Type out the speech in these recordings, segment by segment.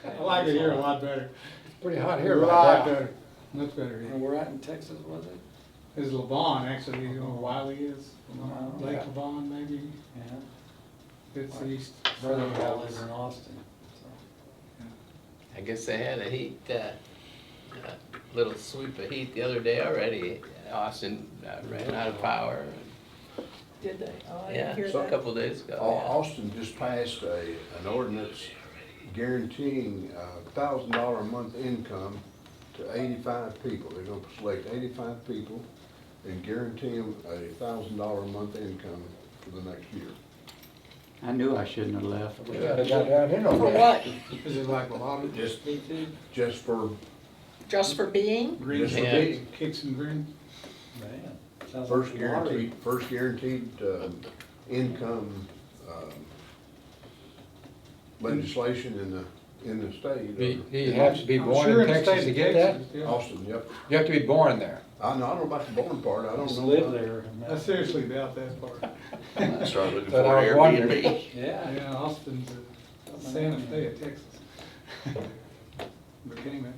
I like it here a lot better. Pretty hot A here lot right now. better. Much better And here. we're out in Texas, was it? This is Levon, actually, you know where Wiley is? Oh, Lake yeah. Levon, maybe? Yeah. It's east. Brother-in-law lives in Austin, so. I guess they had a heat, little sweep of heat the other day already. Austin ran out of power. Did they? Oh, I Yeah, didn't hear a that. couple days ago. Austin just passed an ordinance guaranteeing $1,000 a month income to 85 people. They're gonna select 85 people and guarantee them $1,000 a month income for the next year. I knew I shouldn't have left. We gotta got down in on For that. what? Is it like a lot of Just for, Just for being? greens Just for and being. kicks and grins? Man. Sounds first like a lottery. guaranteed income legislation in the state. Do you have to be I'm born sure in the Texas state to of get that? Texas, yeah. Austin, yep. You have to be born there. I don't know about the born part, I don't Just know. live about- there. I seriously doubt that part. Start looking But for I was wondering. Airbnb. Yeah. Yeah, Austin's a Santa Fe of Texas. Became it.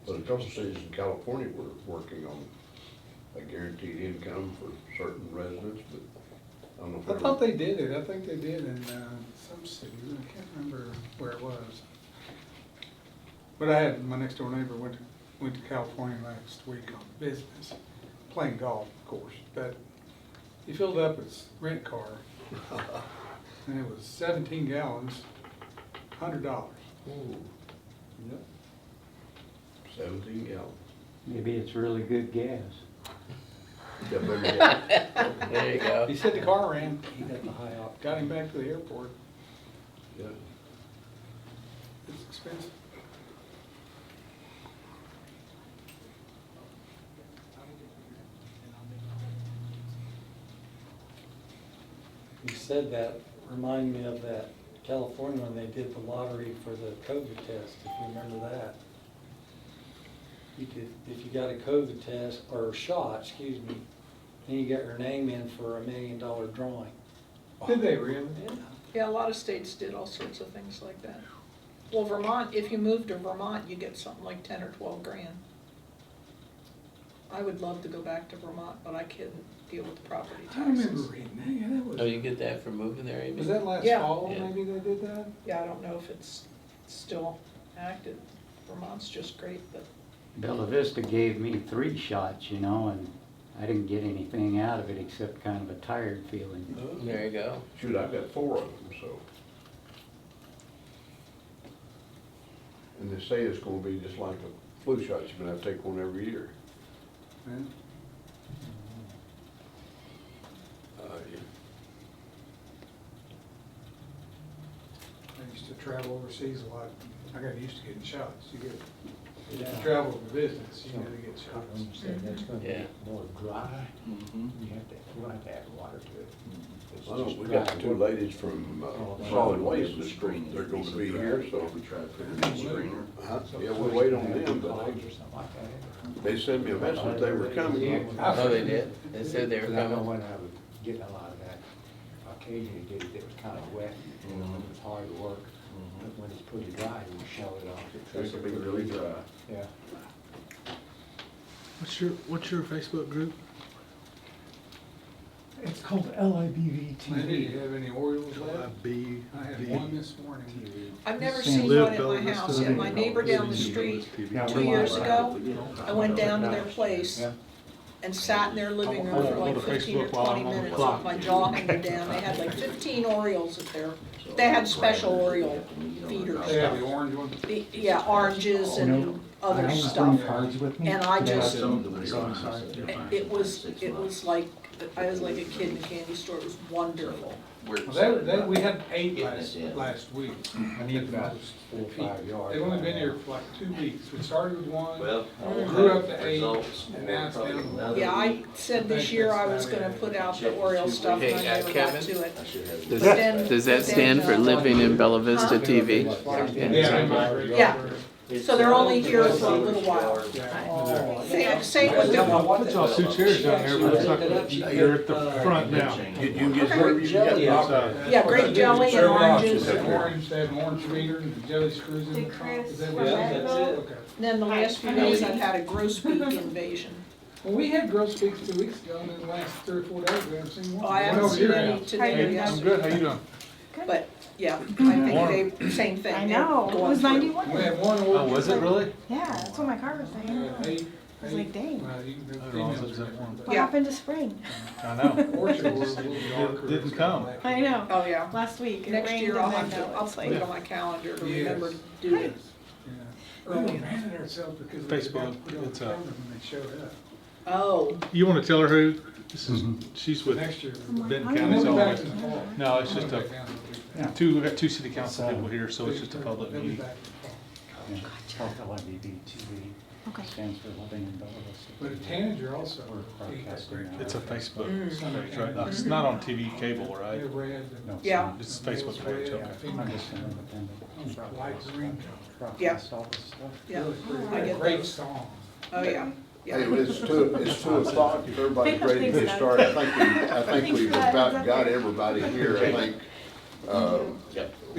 But a couple cities in California were working on a guaranteed income for certain residents, but I don't know if. I thought they did it, I think they did in some city, I can't remember where it was. But I had, my next door neighbor went to California last week on business, playing golf, of course, but he filled up his rent car, and it was 17 gallons, $100. Ooh, Yep. 17 gallons. Maybe it's really good gas. Yeah, better get- There you go. He said the car ran, He got the high octane. got him back to the airport, yeah. it's expensive. You said that, remind me of that California when they did the lottery for the COVID test, if you remember that. You could, if you got a COVID test, or shot, excuse me, then you got your name in for $1 million drawing. Did they really? Yeah. Yeah, a lot of states did all sorts of things like that. Well, Vermont, if you move to Vermont, you get something like 10 or 12 grand. I would love to go back to Vermont, but I couldn't deal with the property I remember taxes. reading that, yeah, that was. Oh, you get that for moving there, Amy? Was that last Yeah. fall, Yeah. maybe they did that? Yeah, I don't know if it's still active. Vermont's just great, but Bella Vista gave me 3 shots, you know, and I didn't get anything out of it except kind of a tired feeling. There you go. Shoot, I've got 4 of them, so. And they say it's gonna be just like a flu shot, you're gonna have to take one every year. Yeah. Yeah. I used to travel overseas a lot. I got used to getting shots. You get, if Yeah. you travel for business, you gotta get shots. That's gonna Yeah. be more dry, Mm-hmm. we'll have to add water to it. It's I know, just we dry. got the 2 ladies from solid waste that's they're gonna be here, so. We tried to put it in the screener. Yeah, we'll wait on them, but Or something like that. they sent me a message they were coming. Oh, they did? They said they were Because I know coming? when I was getting a lot of that, occasionally did it, it was kind of wet, you know, it was hard to work. But when it's pretty dry, you shell it off. It's gonna be really dry. Yeah. What's your Facebook group? It's called LIBV Linda, do you TV. have any Orioles left? B. I had one this morning. I've never Sam seen Live one at Bella my Vista house. Yet my neighbor down the street 2 years ago, I went down to their place and sat in their living room for like 15 or 20 minutes with my jaw hanging down. They had like 15 Orioles at their, they had special Oriole feeders. They have the orange one. Yeah, oranges and I other always stuff. bring cards with me. And I Today just- Some of them are on. It was like, I was like a kid in a candy store. It was wonderful. Well, we had 8 last week. I need about 4 or 5 yards. They've only been here for like 2 weeks. We started with 1, Well, grew up to 8, results. and now it's down. Yeah, I said this year I was gonna put out the Oriole stuff and I Hey, never got Kevin? to it. I should have. But then- Does that then, stand for living in Bella Vista Huh? TV? Yeah, Yeah. So they're only here for a little while. Same with the, Put y'all two chairs down there, but it's not, you're at the front now. You can get Okay. wherever you Jelly got. outside. yeah, grape jelly and Serve oranges. options. Orange, they have an orange feeder and the jelly screws in the Did top. Chris Is that from what Yeah, it is? that's it. Okay. Then the last few days I've had a grosbeak invasion. Well, we had grosbeaks 2 weeks ago, and in the last 3 or 4 days, we haven't seen one. Oh, I One haven't over seen your any house. today or Hey, I'm yesterday. good, how you doing? But, yeah, I think they, same thing. I they're know, it going was through. 91. We had one Oh, orchard. was it really? Yeah, that's what my car was saying. Eight. I was like, dang. Well, you can do I don't know if it females was are that one. different, What Yeah. happened to spring? I know. but Orchard was a little darker. Didn't It's come. got I know. Oh, yeah. Last week, it Next rained year I'll and have then to, now I'll it's put like. it on my calendar to Yes. remember to do it. Yeah. Well, we ran it ourselves because they Facebook, forgot to put it on it's the a- camera when they showed up. Oh, You wanna tell her who? This is, she's with Next year. Benton And County's we'll be back always. in the fall. No, it's just We'll a, be back down in the fall. we got two city council people here, so it's just a public They'll be meeting. back in the fall. LIBB TV Okay. stands for Living in Belarus. But at Tanager also. We're they got broadcasting great- now. It's a Facebook Mm. page, right? It's not on TV cable, right? They're red and- No, Yeah. It's a Facebook page, Yeah, okay. I'm just an independent. Light green. Yeah. Broadcast all this stuff. yeah, Really pretty. I get Great those. song. Oh, yeah, Hey, yeah. well, it's 2 o'clock, if everybody's ready to get started, I think we've about got everybody here, I think.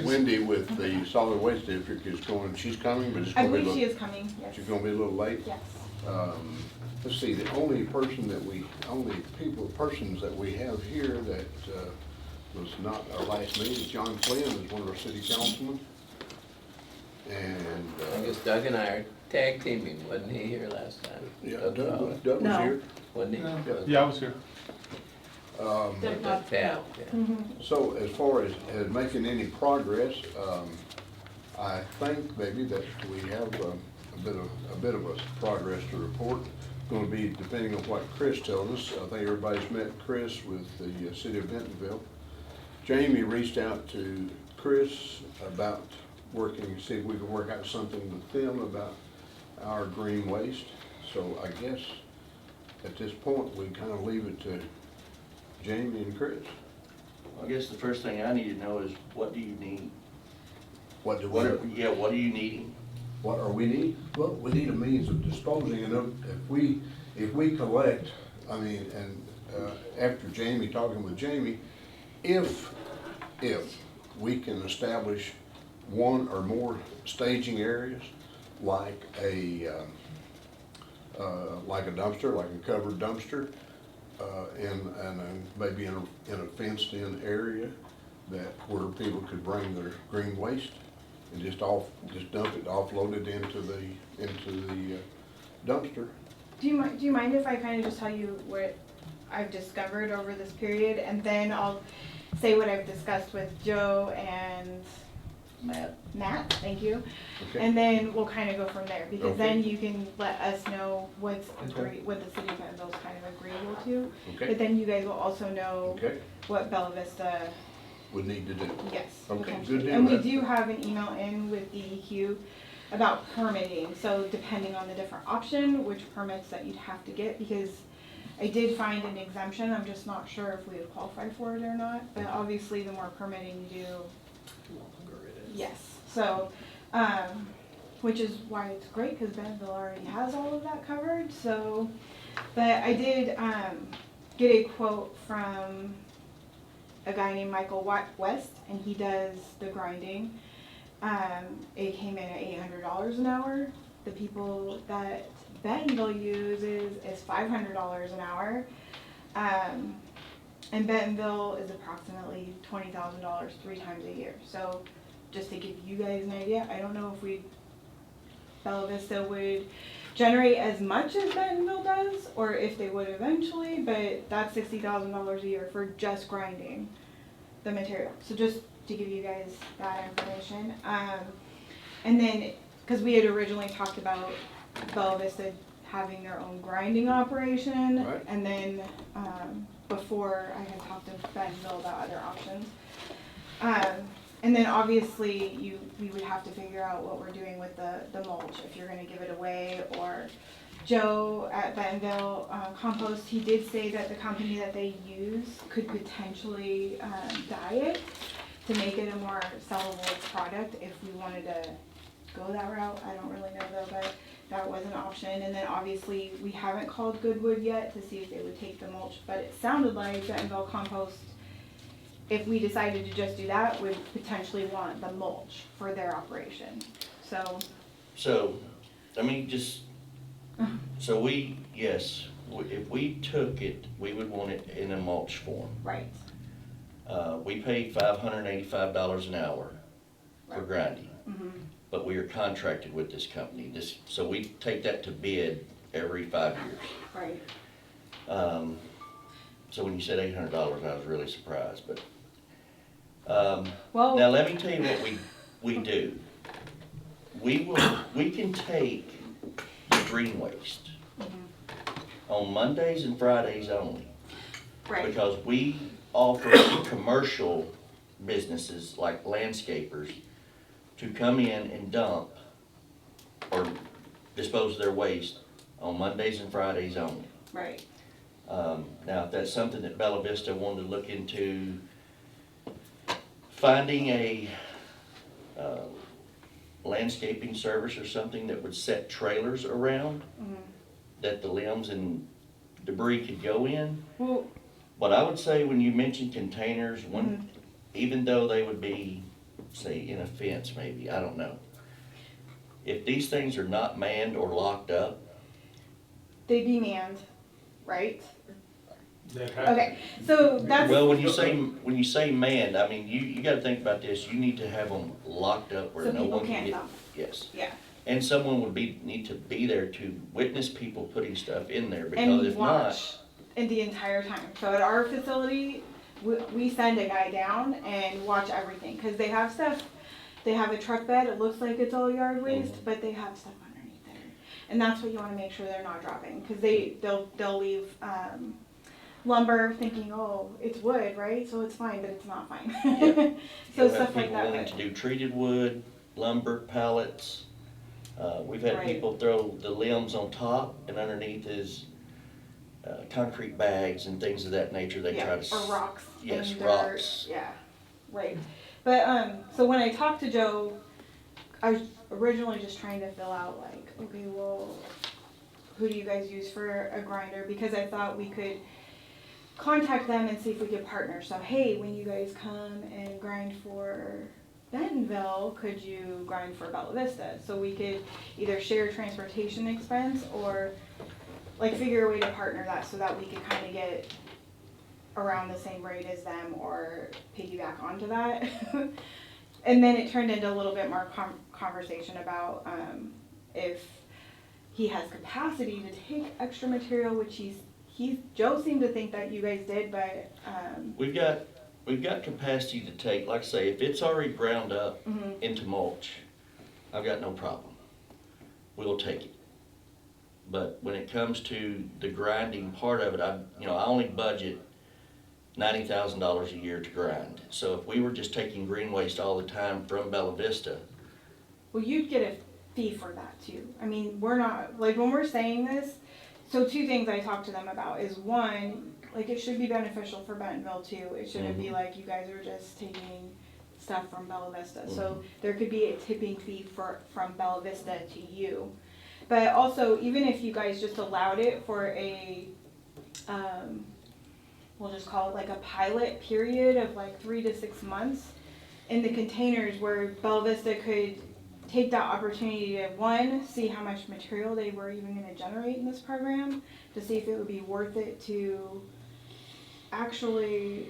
Wendy with the solid waste district is going, she's coming, but it's I gonna be a believe she little, is coming, yes. she's gonna be a little late. Yes. Let's see, the only person that persons that we have here that, was not our last meeting, is John Flynn, is one of our city councilmen. And, I guess Doug and I are tag teaming, wasn't he here last time? yeah, Doug Doug Fowler, was No. here. wasn't he? No. Yeah, I was here. Um, Doug- Doug Fowler, yeah. So as far as making any progress, I think maybe that we have a bit of a progress to report. Going to be depending on what Chris tells us. I think everybody's met Chris with the city of Bentonville. Jamie reached out to Chris about see if we could work out something with them about our green waste. So I guess at this point, we kind of leave it to Jamie and Chris. I guess the first thing I need to know is, what do you need? What do What are, we? yeah, what are you needing? What are we need? Well, we need a means of disposing, and if we collect, I mean, and, after Jamie, talking with Jamie, if we can establish one or more staging areas, like a dumpster, like a covered dumpster, and maybe in a fenced-in area where people could bring their green waste and just dump it, offload it into the dumpster. Do you mind if I kind of just tell you what I've discovered over this period, and then I'll say what I've discussed with Joe and Matt, thank you. Okay. And then we'll kind of go from there, because Okay. then you can let us know what the city of Bentonville's kind of agreeable to. But then you guys will also know Okay, what Bella Vista, we need to do. yes. Okay, potentially. good deal. And we do have an email in with DEQ about permitting, so depending on the different option, which permits that you'd have to get, because I did find an exemption, I'm just not sure if we would qualify for it or not, but obviously the more permitting you do, yes, so, which is why it's great, because Bentonville already has all of that covered, so, but I did, get a quote from a guy named Michael West, and he does the grinding. It came in at $800 an hour. The people that Bentonville uses is $500 an hour. And Bentonville is approximately $20,000 3 times a year. So just to give you guys an idea, I don't know if Bella Vista would generate as much as Bentonville does, or if they would eventually, but that's $60,000 a year for just grinding the material. So just to give you guys that information. And then, because we had originally talked about Bella Vista having their own grinding operation, Right. and then before I had talked to Bentonville about other options. And then obviously we would have to figure out what we're doing with the mulch, if you're gonna give it away, or Joe at Bentonville Compost, he did say that the company that they use could potentially dye it to make it a more sellable product if we wanted to go that route, I don't really know though, but that was an option. And then obviously, we haven't called Goodwood yet to see if they would take the mulch, but it sounded like Bentonville Compost, if we decided to just do that, would potentially want the mulch for their operation, so. So, let me just, so if we took it, we would want it in a mulch form. Right. We pay $585 an hour for Right. grinding, Mhm. but we are contracted with this company. So we take that to bid every 5 years. Right. So when you said $800, I was really surprised, but, Well. now let me tell you what we do. We can take the green waste on Mondays and Fridays only. Right. Because we offer to commercial businesses like landscapers to come in and dump or dispose of their waste on Mondays and Fridays only. Right. Now, if that's something that Bella Vista wanted to look into, finding a landscaping service or something that would set trailers around that the limbs and debris could go in. Well. But I would say when you mention containers, even though they would be, say, in a fence maybe, I don't know. If these things are not manned or locked up, They'd be manned, right? That happens. Okay, so that's. well, when you say manned, I mean, you gotta think about this, you need to have them locked up where So no people one can can't get. dump. Yes, Yeah, and someone would need to be there to witness people putting stuff in there, because and if watch not, in the entire time. So at our facility, we send a guy down and watch everything, cause they have stuff, they have a truck bed, it looks like it's all yard waste, but they have stuff underneath there. And that's what you wanna make sure they're not dropping, cause they'll leave, lumber thinking, oh, it's wood, right? So it's fine, but it's not fine. So you'll have stuff like people that. willing to do treated wood, lumber, pallets. We've had Right. people throw the limbs on top, and underneath is concrete bags and things of that nature. They try to. Or rocks. Yes, and dirt. rocks. Yeah, right. But, so when I talked to Joe, I was originally just trying to fill out like, okay, well, who do you guys use for a grinder? Because I thought we could contact them and see if we could partner. So, hey, when you guys come and grind for Bentonville, could you grind for Bella Vista? So we could either share transportation expense or like figure a way to partner that so that we could kind of get around the same rate as them or piggyback onto that. And then it turned into a little bit more conversation about if he has capacity to take extra material, which Joe seemed to think that you guys did, but We've got capacity to take, like I say, if it's already ground up into mulch, I've got no problem. We'll take it. But when it comes to the grinding part of it, I only budget $90,000 a year to grind. So if we were just taking green waste all the time from Bella Vista, well, you'd get a fee for that too. I mean, we're not, like when we're saying this, so two things I talked to them about is one, like it should be beneficial for Bentonville too. It shouldn't be like you guys are just taking stuff from Bella Vista. So there could be a tipping fee from Bella Vista to you. But also, even if you guys just allowed it for a, we'll just call it like a pilot period of like 3 to 6 months in the containers where Bella Vista could take that opportunity to, one, see how much material they were even gonna generate in this program, to see if it would be worth it to actually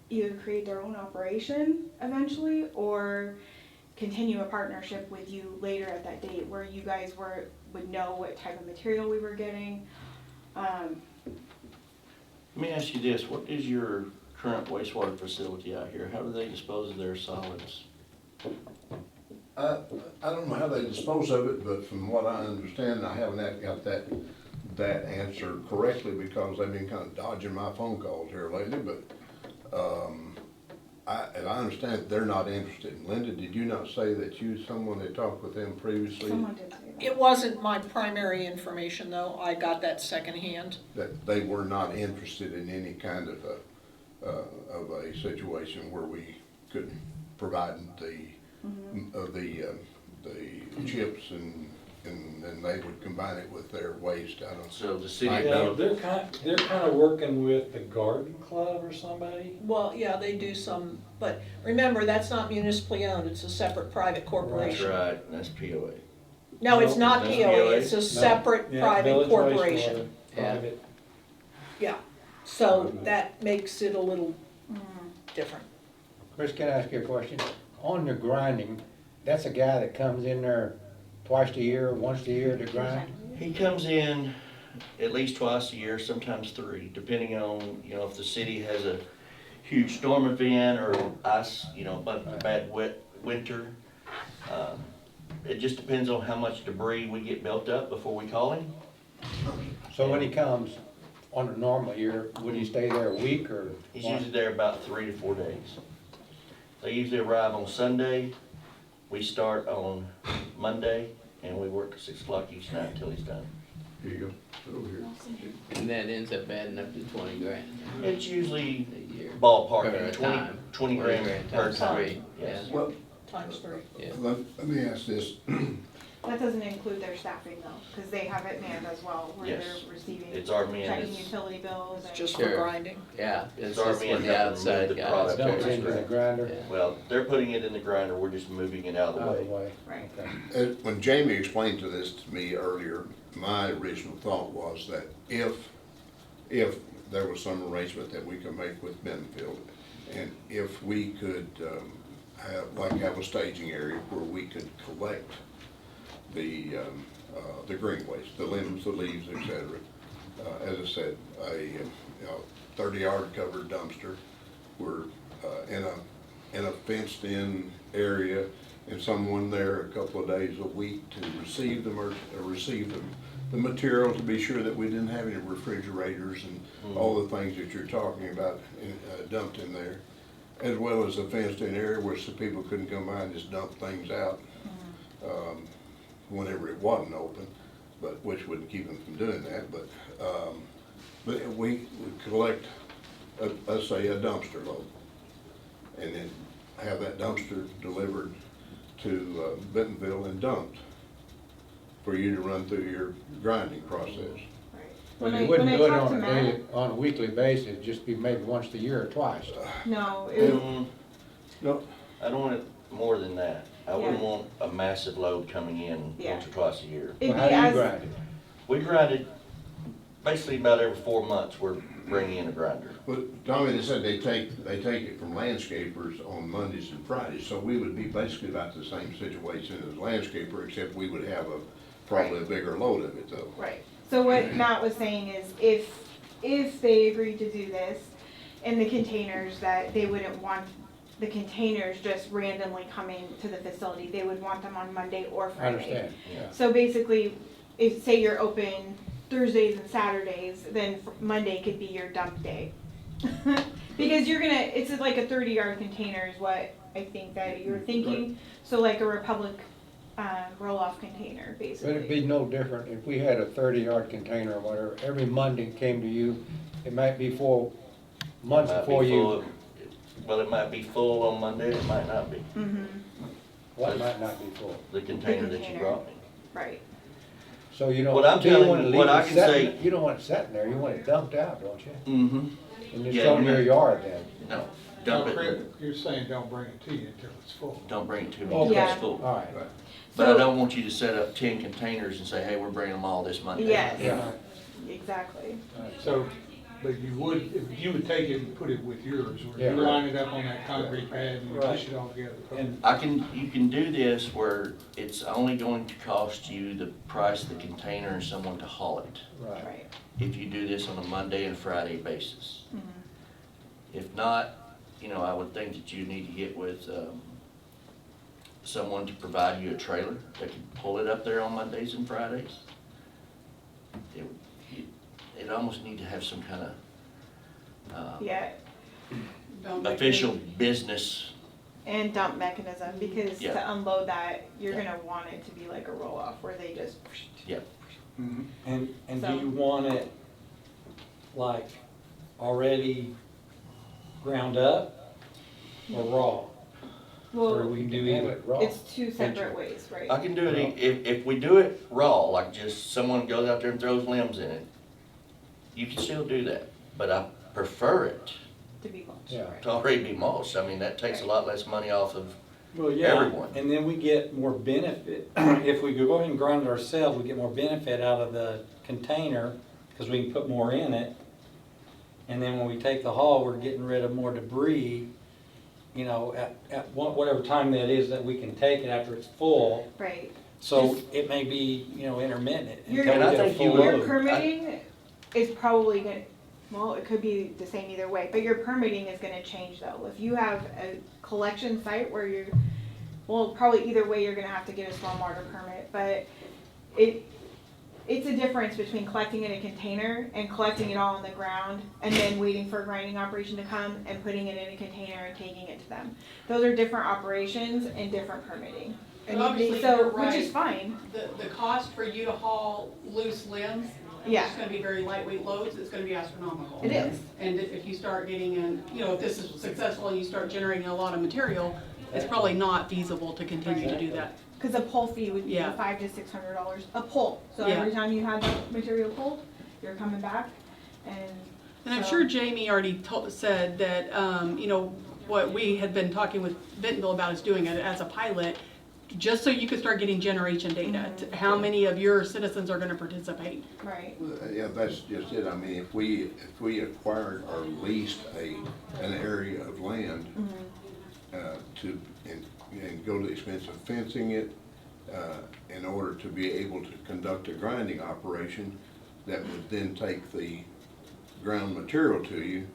either create their own operation eventually or continue a partnership with you later at that date where you guys would know what type of material we were getting. let me ask you this, what is your current wastewater facility out here? How do they dispose of their solids? I don't know how they dispose of it, but from what I understand, I haven't got that answer correctly because they've been kind of dodging my phone calls here lately, but, and I understand that they're not interested. Linda, did you not say that someone had talked with them previously? Someone did say that. It wasn't my primary information though, I got that secondhand. That they were not interested in any kind of a situation where we could provide the the chips and then they would combine it with their waste. I don't. So the city, Yeah, they're kind of working with the garden club or somebody. Well, yeah, they do some, but remember, that's not municipally owned, it's a separate private that's corporation. right, that's POA. No, it's not That's POA, POA? it's a separate Yeah, private Village corporation. Wastewater, Yeah. Private. Yeah, so that makes it a little different. Chris, can I ask you a question? On the grinding, that's a guy that comes in there twice a year, once a year to grind? He comes in at least twice a year, sometimes three, depending on, you know, if the city has a huge storm event or ice, you know, a bad wet winter. It just depends on how much debris we get built up before we call him. So when he comes on a normal year, would he stay there a week or? He's usually there about 3 to 4 days. They usually arrive on Sunday. We start on Monday, and we work till 6 o'clock each night until he's done. Here you go. Over here. And that ends up adding up to 20 grand It's usually a year. ballpark, Per 20 time. 20 grand per times time. three, Yes. Well, Times three. Yeah. let me ask this. That doesn't include their staffing though, because they have it manned as well, where Yes. they're receiving, It's our man, checking it's, utility bills It's and. just for Sure. grinding. Yeah, It's it's our just when men the helping move outside the guys. product Dump it Okay. into the grinder, Yeah. well, they're putting it in the grinder, we're just moving it out of out of the the way. way? Right. Okay. When Jamie explained to this to me earlier, my original thought was that if there was some arrangement that we could make with Bentonville, and if we could have a staging area where we could collect the green waste, the limbs, the leaves, et cetera. As I said, a 30-yard covered dumpster. We're in a fenced-in area, and someone there a couple of days a week to receive the material, to be sure that we didn't have any refrigerators and all the things that you're talking about dumped in there, as well as a fenced-in area where some people couldn't come by and just dump things out whenever it wasn't open, but which wouldn't keep them from doing that. But we would collect, let's say, a dumpster load, and then have that dumpster delivered to Bentonville and dumped for you to run through your grinding process. Well, When you I wouldn't do it talked to on a Matt- daily, on a weekly basis, it'd just be maybe once a year or twice. No, it was, No, I don't want it more than that. I wouldn't Yeah. want a massive load coming in Yeah. once or twice a year. it'd Well, be how do you as, grind it? We grind it basically about every 4 months, we're bringing in a grinder. but Tommy, they said they take it from landscapers on Mondays and Fridays, so we would be basically about the same situation as landscaper, except we would have probably a bigger load of it though. right. So what Matt was saying is if they agreed to do this in the containers, that they wouldn't want the containers just randomly coming to the facility. They would want them on Monday or I Friday. understand, yeah. So basically, if, say you're open Thursdays and Saturdays, then Monday could be your dump day. Because you're gonna, it's like a 30-yard container is what I think that you're thinking. So like a Republic roll-off container, But it'd basically. be no different if we had a 30-yard container or whatever, every Monday came to you, it might be full months It might be before full you, of- Well, it might be full on Monday, it might not be. Mm-hmm, what might not be full. The container that you container. brought me. right. So you don't, What I'm do you telling wanna you, leave what I it can sitting, say- you don't want it sitting there, you want it dumped out, don't you? Mm-hmm. And it's Yeah, on you your may- yard then. No, dump it, You're saying don't bring it to you until it's full. don't bring it to me Okay. until Yeah. it's full. All right, But I So- don't want you to set up 10 containers and say, hey, we're bringing them all this Monday. Yes, yeah. exactly. So, but you would take it and put it with yours, or Yeah. you line it up on that concrete pad and you Right. push it all together. And You can do this where it's only going to cost you the price of the container and someone to haul it, Right. Right. if you do this on a Monday and Friday basis. Mhm. If not, I would think that you need to get with someone to provide you a trailer that can pull it up there on Mondays and Fridays. It almost need to have some kind of Yeah, official business. and dump mechanism, because Yeah. to unload that, you're Yeah. gonna want it to be like a roll-off where they just. Yep. Mhm. And So- do you want it like already ground up or raw? Or Well, we can do have either. it raw. it's two separate ways, right? I can do it, if we do it raw, like just someone goes out there and throws limbs in it, you can still do that, but I prefer it To be mulched. Yeah. right. to already be mulched. I mean, that takes a lot less money off of, Well, yeah, Everyone. and then we get more benefit, if we go ahead and grind it ourselves, we get more benefit out of the container, because we can put more in it. And then when we take the haul, we're getting rid of more debris, you know, at whatever time that is that we can take it after it's full. Right. So it may be, you know, intermittent Your, until And I we get a think you full would- your load. permitting is probably gonna, well, it could be the same either way, but your permitting is gonna change though. If you have a collection site where you're, well, probably either way, you're gonna have to get a stormwater permit, but it's a difference between collecting in a container and collecting it all on the ground and then waiting for a grinding operation to come and putting it in a container and taking it to them. Those are different operations and different permitting. And But obviously, So, you're which is right. fine, The cost for you to haul loose limbs, Yeah. it's gonna be very lightweight loads, it's gonna be astronomical. it is. And if you start getting in, you know, if this is successful and you start generating a lot of material, it's probably not feasible to continue to do that. Cause a pull fee would be Yeah. $500 to $600 a pull. So Yeah. every time you had that material pulled, you're coming back and. And I'm so- sure Jamie already said that, you know, what we had been talking with Bentonville about is doing it as a pilot, just so you could start getting generation data, to how many of your citizens are gonna participate. Right, Yeah, that's just it. I mean, if we acquired or leased an area of land and go to the expense of fencing it, in order to be able to conduct a grinding operation that would then take the ground material to you,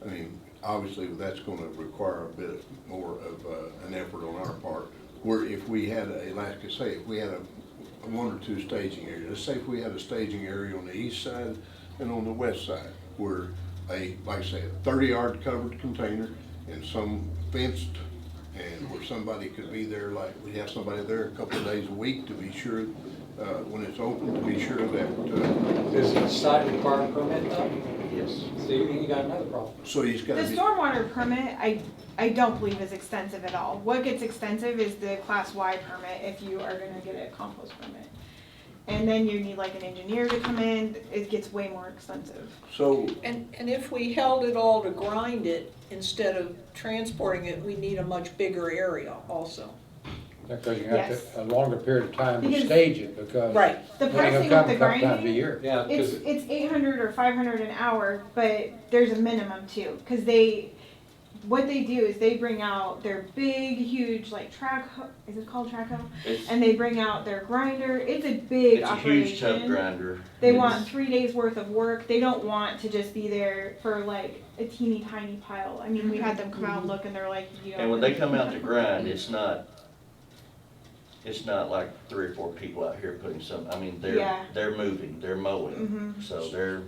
I mean, obviously that's gonna require a bit more of an effort on our part. Where if we had like I say, if we had a one or two staging areas, let's say if we had a staging area on the east side and on the west side, where like I say, a 30-yard covered container and some fenced, and where somebody could be there, like we have somebody there a couple of days a week to be sure, when it's open, to be sure that, Does each site require a permit though? yes. So you got another problem. so he's the gotta be. stormwater permit, I don't believe is extensive at all. What gets extensive is the class Y permit if you are gonna get a compost permit. And then you need like an engineer to come in, it gets way more expensive. So, And if we held it all to grind it, instead of transporting it, we need a much bigger area also. Because you have Yes. to, a longer period of time to Because- stage it, because. Right. The it ain't pricing gonna with the come a couple times a grinding, year. Yeah, it's, because it's 800 or 500 an hour, but there's a minimum too. Cause what they do is they bring out their big, huge, like is it called track hoe? It's, And they bring out their grinder, it's a big it's a huge tub operation. grinder. They It's- want 3 days worth of work, they don't want to just be there for like a teeny tiny pile. I mean, we had them come out and look and they're like, you know. And when they come out to grind, it's not like 3 or 4 people out here putting some, I mean, Yeah. they're moving, they're mowing, Mhm. so they're,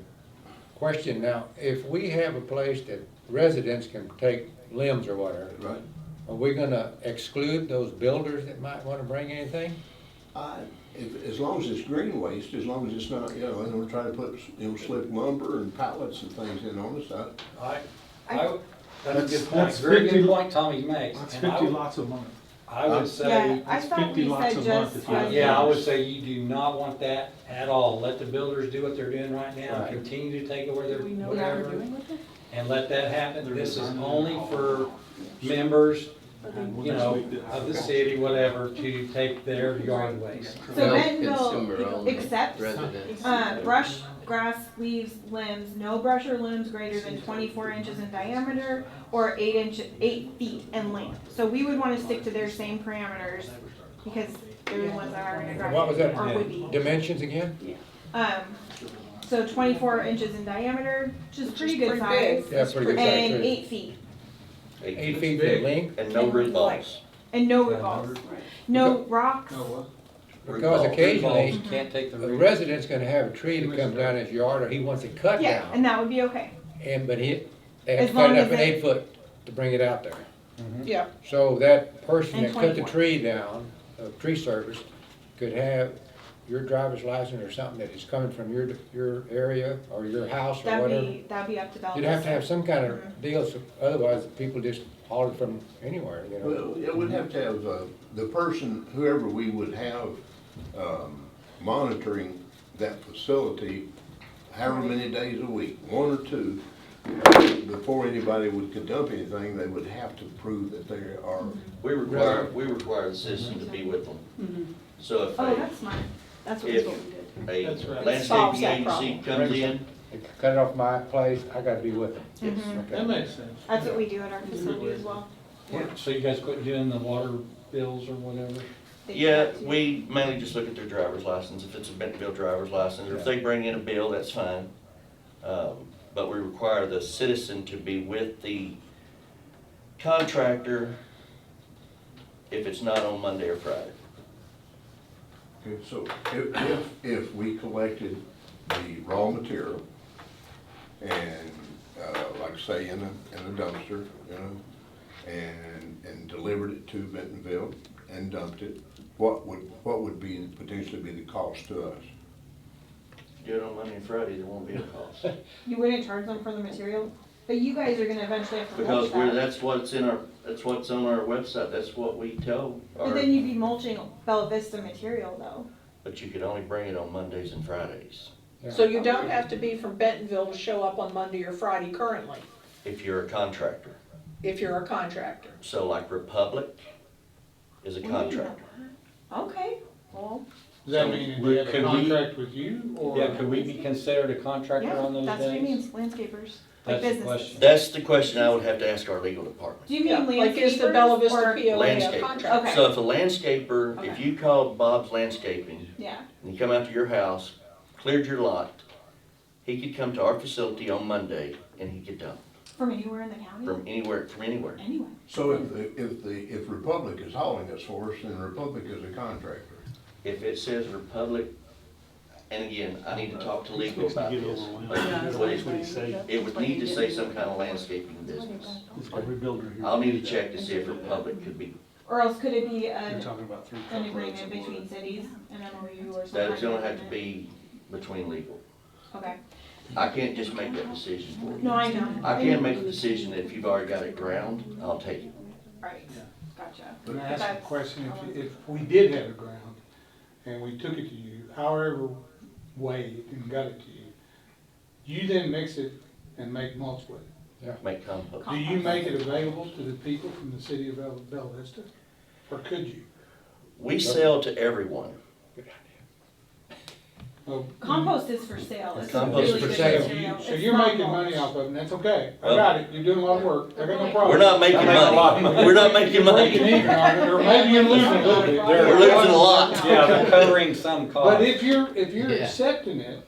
Question now, if we have a place that residents can take limbs or whatever, right, are we gonna exclude those builders that might wanna bring anything? as long as it's green waste, as long as it's not, you know, they don't try to put, slip lumber and pallets and things in on us, that's a good point, That's very 50 good point Tommy makes. That's And I 50 would- lots a month. I would say, Yeah, I That's thought 50 we lots said a month just. if you have- yeah, I would say you do not want that at all. Let the builders do what they're doing right now, Right. continue to take it where they're, Do we know what we're whatever, doing with it? and let that happen. This is only for members, you know, of the city, whatever, to take their yard waste. So No, Bentonville consumer only, accepts, residents. brush, grass, leaves, limbs, no brush or limbs greater than 24 inches in diameter or 8 feet in length. So we would wanna stick to their same parameters because they're the ones that are gonna grind. What was that, Or would be. dimensions again? So 24 inches in diameter, which is pretty good pretty size. big. Yeah, pretty good size, And too. 8 feet, 8 feet in length? and no root balls. and no root balls, no rocks. Root Because balls. occasionally, You can't take the a root. resident's gonna have a tree that comes down his yard, or he wants it cut Yeah, down, and that would be okay. but they have As to cut long it up as an it- 8 foot to bring it out there. Yeah, So that person And that cut the 24. tree down, tree service, could have your driver's license or something that is coming from your area or your house or whatever. That'd be up to Belleville. You'd have to have some kind of deal, so otherwise people just hauled from anywhere, you know. Well, it would have to have, the person, whoever we would have, monitoring that facility, however many days a week, 1 or 2, before anybody could dump anything, they would have to prove that they are. We require the citizen to be with them. Mhm. So if Oh, that's smart. That's what we if did. a That's right. Solves landscaping that agency problem. comes in, They cut it off my place, I gotta be with them. yes. Mhm. That makes sense. That's what we do at our facility as well. So you guys quit doing the water bills or whatever? They do Yeah, that too. we mainly just look at their driver's license, if it's a Bentonville driver's license, or if they bring in a bill, that's fine. But we require the citizen to be with the contractor if it's not on Monday or Friday. Okay, so if we collected the raw material and, like say in a dumpster, you know, and delivered it to Bentonville and dumped it, what would potentially be the cost to us? Do it on Monday and Friday, there won't be a cost. You wouldn't charge them for the material, but you guys are gonna eventually have to mulch Because that. that's what's on our website, that's what we tell But our, then you'd be mulching Bella Vista material though. but you could only bring it on Mondays and Fridays. So you don't have to be from Bentonville to show up on Monday or Friday currently, If you're a contractor. if you're a contractor. So like Republic is a contractor. Okay, well, Does that mean they have a Could we- contract with you, or? Yeah, could we be considered a contractor yeah, on those that's what he days? means, landscapers, like That's the businesses. question. That's the question I would have to ask our legal department. Do you Yeah, mean like is the Bella landscapers Vista or? POA a Landscaper. contractor? Okay. So if a landscaper, if Okay. you called Bob's Landscaping Yeah, and he come out to your house, cleared your lot, he could come to our facility on Monday and he could dump from anywhere in the county? from anywhere. Anywhere. So if Republic is hauling us for us, then Republic is a contractor. If it says Republic, and again, I need to talk to legal about this. but Yeah, what that's it- what he said. It would need to say some kind of landscaping business. Every builder here. I'll need to check to see if Republic could be, Or else could it be You're an talking about 3 agreement truckloads. between cities, an MOU or something? that's gonna have to be between legal. Okay, I can't just make that decision for you. no, I know. I can make the decision that if you've already got it ground, I'll take it. Right, gotcha. Can I ask a That's- question, if we did have a ground and we took it to you, however way and got it to you, you then mix it and make mulch with it. Make compost. Do you make it available to the people from the city of Bella Vista? Or could you? We sell to everyone. Oh, Compost is for sale. It's Compost really for good sale. material. So It's you're not making money mulch. off of it, and that's okay. I Well- got it, you're doing a lot of work, I got no problem. We're not making money. We're not making Breaking money. even on it, or maybe you're losing a little bit. We're losing a lot. Yeah, they're covering some But cost. if you're Yeah. accepting it,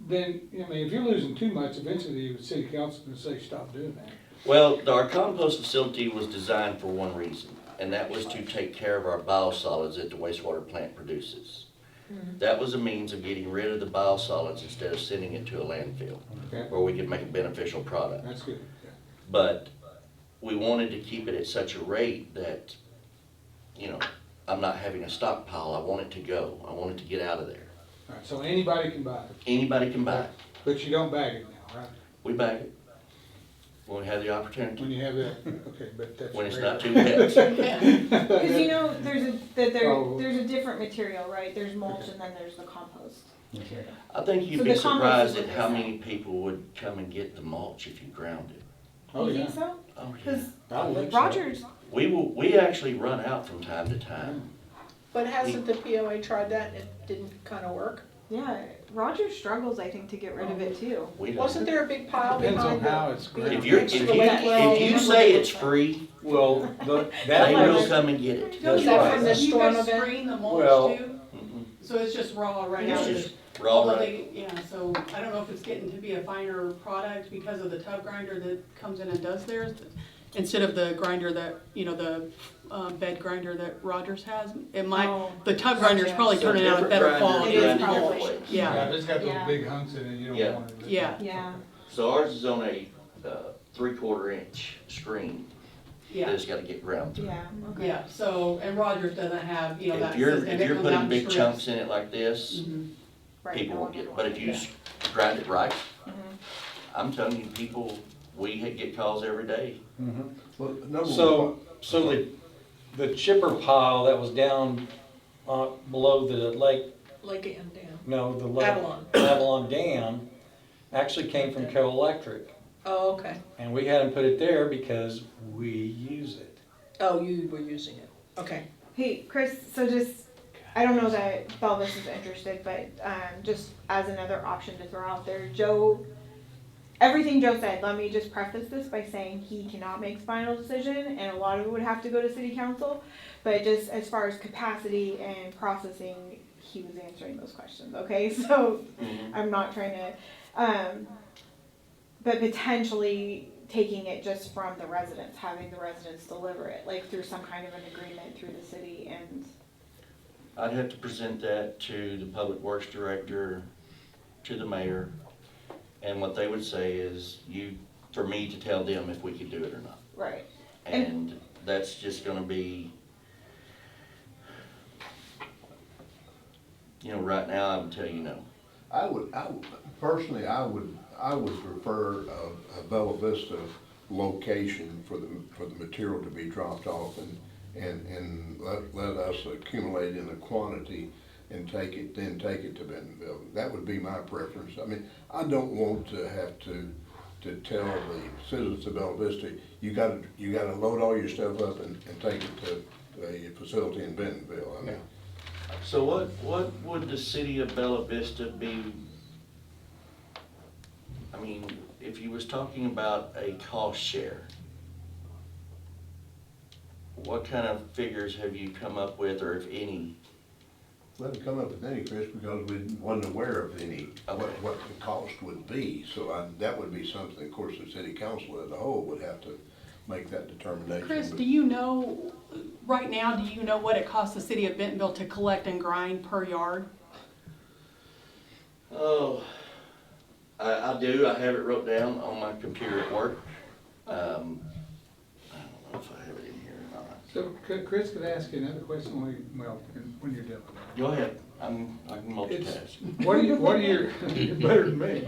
then, I mean, if you're losing too much, eventually the city council's gonna say, stop doing that. Well, our compost facility was designed for one reason, and that was to take care of our biosolids that the wastewater plant produces. That was a means of getting rid of the biosolids instead of sending it to a landfill, Okay, where we could make a beneficial product. that's good. Yeah. But we wanted to keep it at such a rate that, you know, I'm not having a stockpile, I want it to go, I want it to get out of there. All right, so anybody can buy it, Anybody can buy it, but you don't bag it now, right? we bag it, when we have the When opportunity, you have that, okay, but that's. when it's rare. not too wet. Cause you know, Oh. there's a different material, right? There's mulch and then there's the compost material. I think So you'd be the compost surprised is at what how they many people would come and get the mulch if you ground it. Oh, You yeah. think so? Oh, yeah. Cause I would think so. Rogers, We actually run out from time to time. But hasn't the POA tried that and it didn't kinda work? yeah, Rogers struggles, I think, to get rid of it too. We don't. Wasn't there a big pile Depends on behind the? how it's ground. If you're, next if to you, the lake well, if you remember say the- it's free, Well, they that will was, come and get it. That's Is that right. from this You storm guys event? screen the Well- mulch too? Mhm. So it's just raw right It's now? just raw Although right. they, yeah, so I don't know if it's getting to be a finer product because of the tub grinder that comes in and does theirs. Instead of the grinder that, you know, the bed grinder that Rogers has. It might, Oh, the tub grinder's probably So turning out different better grinders quality. It is grind in probably. different ways. Yeah, Yeah, if it's got those Yeah. big hunks in it, you Yeah. don't want it. yeah, Yeah, So ours is on a 3/4 inch screen that yeah, it's gotta get ground through. yeah, okay. yeah. So, and Rogers doesn't have, you know, that If you're, system. if It you're comes out putting in big strips. chunks in it like this, Mhm. Right, people no won't one get it. would But want if you it. grind it right, Mhm. I'm telling you, people, we get calls every day. Mhm. Well, number So the chipper pile that was down below the lake, Lake and Dam. no, the lake. Avalon. Avalon Dam actually came from Cal Electric. Oh, okay. And we had them put it there because we use it. Oh, you were using it. Okay. Hey, Chris, so just, I don't know that Belvis is interested, but just as another option to throw out there, Joe, everything Joe said, let me just preface this by saying he cannot make final decision, and a lot of it would have to go to city council, but just as far as capacity and processing, he was answering those questions, okay? So I'm not trying to, but potentially taking it just from the residents, having the residents deliver it, like through some kind of an agreement through the city and. I'd have to present that to the public works director, to the mayor, and what they would say is for me to tell them if we could do it or not. Right. And that's just gonna be, right now I would tell you no. I would personally, I would prefer a Bella Vista location for the material to be dropped off and let us accumulate in a quantity and then take it to Bentonville. That would be my preference. I mean, I don't want to have to tell the citizens of Bella Vista, you gotta load all your stuff up and take it to a facility in Bentonville. I mean, So what would the city of Bella Vista be, I mean, if you was talking about a cost share, what kind of figures have you come up with, or if any? we haven't come up with any, Chris, because we wasn't aware of any, what the cost would be. So that would be something, of course, the city council as a whole would have to make that determination. Chris, do you know, right now, do you know what it costs the city of Bentonville to collect and grind per yard? Oh, I do. I have it wrote down on my computer at work. I don't know if I have it in here or not. So Chris, could I ask you another question when you're done? Go ahead. I can multitask. What do your, you're better than me.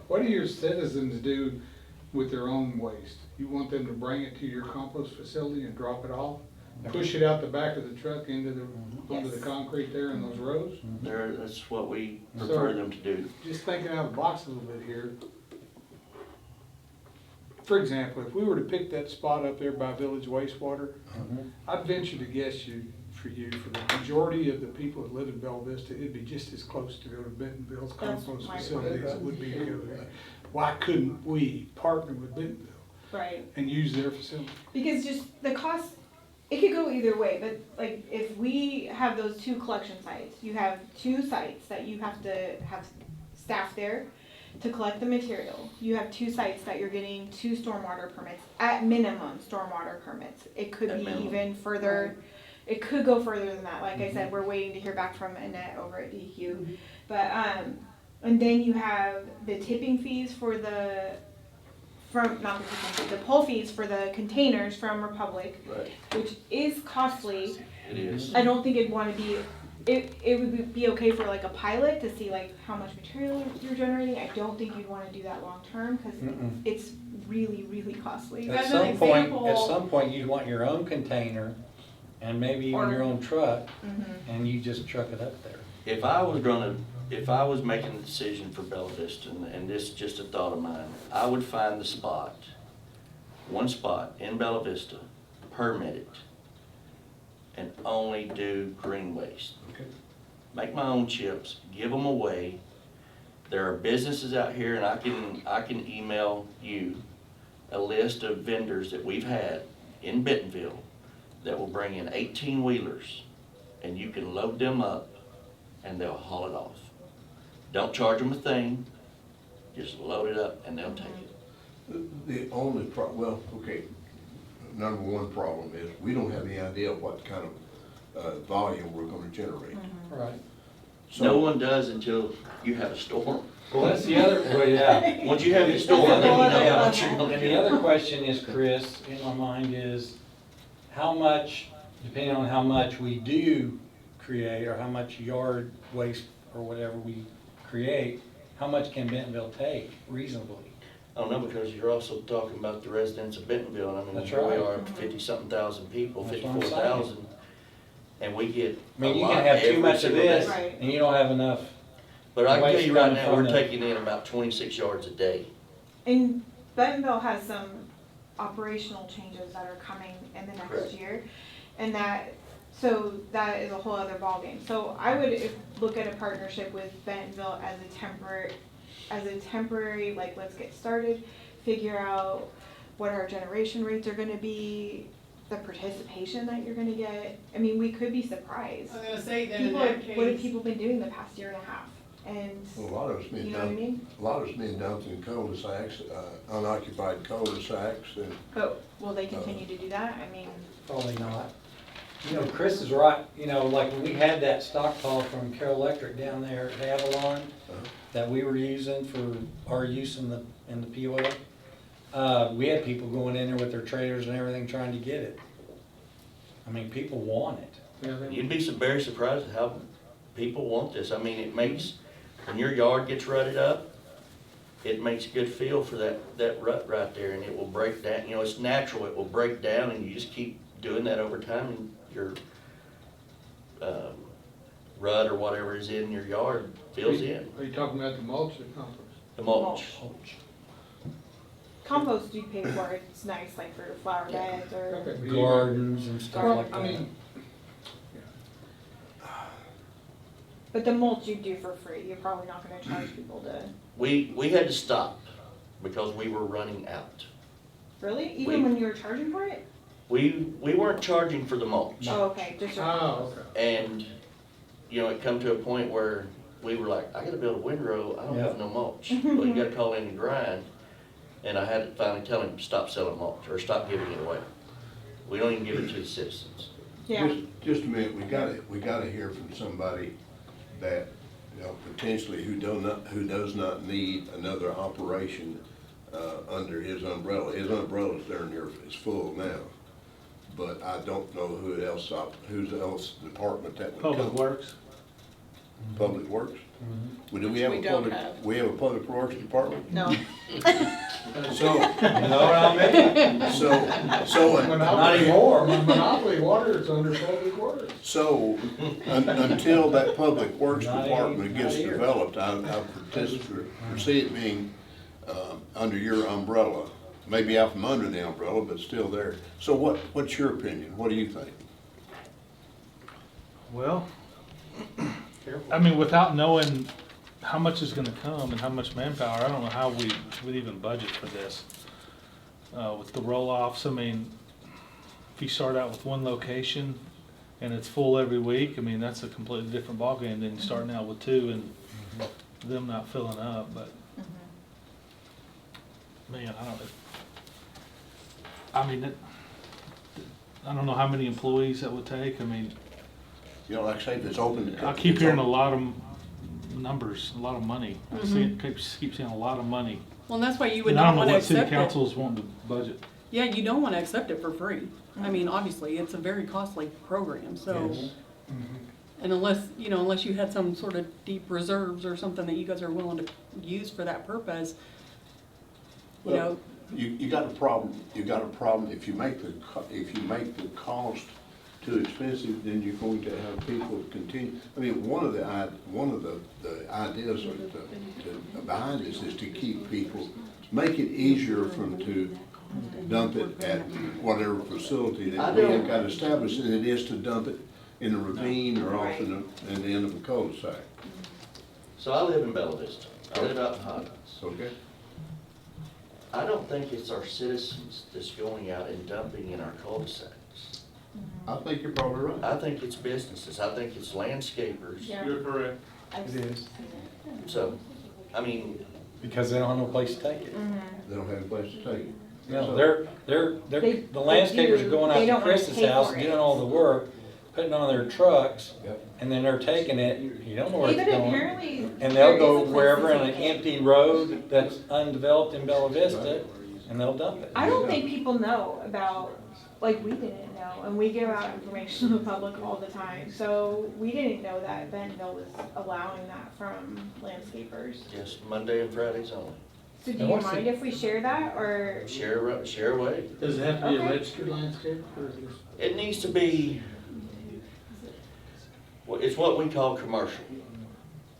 What do your citizens do with their own waste? You want them to bring it to your compost facility and drop it off? Push it out the back of the truck onto the concrete there in those rows? That's what we prefer them to do. Just thinking out of the box a little bit here. For example, if we were to pick that spot up there by Village Wastewater, I'd venture to guess for the majority of the people that live in Bella Vista, it'd be just as close to go to Bentonville's compost facility as it would be to go there. Why couldn't we partner with Bentonville? Right. And use their facility? Because just the cost, it could go either way, but like if we have those two collection sites, you have two sites that you have to have staff there to collect the material. You have two sites that you're getting 2 stormwater permits, at minimum stormwater permits. It could be even further, it could go further than that. Like I said, we're waiting to hear back from Annette over at DQ. But, and then you have the tipping fees for the pull fees for the containers from Republic, Right. which is costly. It is. I don't think it'd want to be, it would be okay for like a pilot to see like how much material you're generating. I don't think you'd want to do that long term because it's really, really costly. At some point, you'd want your own container and maybe even your own truck, and you just truck it up there. If I was making the decision for Bella Vista, and this is just a thought of mine, I would find the spot, one spot in Bella Vista, permit it, and only do green waste. Okay. Make my own chips, give them away. There are businesses out here, and I can email you a list of vendors that we've had in Bentonville that will bring in 18-wheelers, and you can load them up, and they'll haul it off. Don't charge them a thing, just load it up, and they'll take it. The only number one problem is we don't have any idea what kind of volume we're gonna generate. Right. So, No one does until you have a storm. Well, that's the other, well, yeah. Once you have your storm, then you know what you're gonna And the do. other question is, Chris, in my mind is, how much, depending on how much we do create, or how much yard waste or whatever we create, how much can Bentonville take reasonably? I don't know, because you're also talking about the residents of Bentonville, and I mean, That's here we right. are, 50-something thousand people, That's what I'm 54,000. And we get I mean, a you lot can have too every much of single this, day. Right. and you don't have enough. But I can tell waste you right coming now, from we're the- taking in about 26 yards a day. And Bentonville has some operational changes that are coming in the next Correct. year. And so that is a whole other ballgame. So I would look at a partnership with Bentonville as a temporary, like, let's get started, figure out what our generation rates are gonna be, the participation that you're gonna get. I mean, we could be surprised. I was gonna say then in People, that what have case, people been doing the past year and a half? And, Well, a lot of it's you been know what I done, mean? a lot of it's been dumped in cul-de-sacs, unoccupied cul-de-sacs, and But will they continue to do that? I mean, Probably not. You know, Chris is right, you know, like when we had that stockpile from Carroll Electric down there at Avalon that we were using for our use in the POA, we had people going in there with their trailers and everything trying to get it. I mean, people want it. Yeah, they- You'd be very surprised at how people want this. I mean, it makes, when your yard gets rutted up, it makes a good feel for that rut right there, and it will break down. You know, it's natural, it will break down, and you just keep doing that over time, and your rut or whatever is in your yard fills in. Are you talking about the mulch or compost? The mulch. compost you pay for, it's nice, like for flower beds or. Okay. Gardens and stuff Well, like I that. mean, But the mulch you do for free, you're probably not gonna charge people to, We had to stop because we were running out. really? Even when you were charging for it? We weren't charging for the mulch. Oh, okay, just your oh, compost. okay. And, you know, it come to a point where we were like, I gotta build a windrow, I don't have no mulch. Well, you gotta call in and grind. And I had to finally tell him, stop selling mulch, or stop giving it away. We don't even give it to the citizens. Yeah, just a minute, we gotta hear from somebody that, you know, potentially who does not need another operation, under his umbrella. His umbrella's there near, is full now. But I don't know whose else department that would come. Public Works. Public Works? Well, do we have We a don't public, have. we have a public works department? No, So, You know what I mean? so, Not anymore. Monopoly water is under public water. so, until that public works Not department here, gets not here. developed, I foresee it being, under your umbrella. Maybe out from under the umbrella, but still there. So what's your opinion? What do you think? Well, I mean, without knowing how much is gonna come and how much manpower, I don't know how we would even budget for this. With the roll-offs, I mean, if you start out with one location and it's full every week, I mean, that's a completely different ballgame than starting out with two and them not filling up, but man, I don't know how many employees that would take, I mean, You know, like I say, if it's open. I keep hearing a lot of numbers, a lot of money. I see it, keep seeing a lot of money. well, and that's why you would And I not don't know wanna what city accept it. councils want to budget. Yeah, you don't wanna accept it for free. I mean, obviously, it's a very costly program, so. Yes. And unless, you know, unless you had some sort of deep reserves or something that you guys are willing to use for that purpose, you know, You got a problem, if you make the cost too expensive, then you're going to have people continue. I mean, one of the ideas behind this is to keep people, make it easier for them to dump it at whatever facility that we have got established, than it is to dump it in a ravine or off in the end of a cul-de-sac. So I live in Bella Vista. I live out in Hodgins. Okay? I don't think it's our citizens that's going out and dumping in our cul-de-sacs. I think you're probably right. I think it's businesses. I think it's landscapers. Yeah. You're correct. It is. So, I mean, Because they don't have no place to take it. They don't have a place to take it. No, They- the landscapers are going out they to don't wanna Chris's pay house, for it. doing all the work, putting on their trucks, Yep. and then they're taking it, you don't know where Hey, it's but going. apparently. And there they'll is go a place wherever to in an take it. empty road that's undeveloped in Bella Vista, and they'll dump it. I don't think people know about, like, we didn't know, and we give out information to the public all the time. So we didn't know that Bentonville was allowing that from landscapers. yes, Monday and Fridays only. So do Now, you what's mind if we share that, or? Share away. Does it have to be a Okay. registered landscape or is it just? It needs to be, well, it's what we call commercial.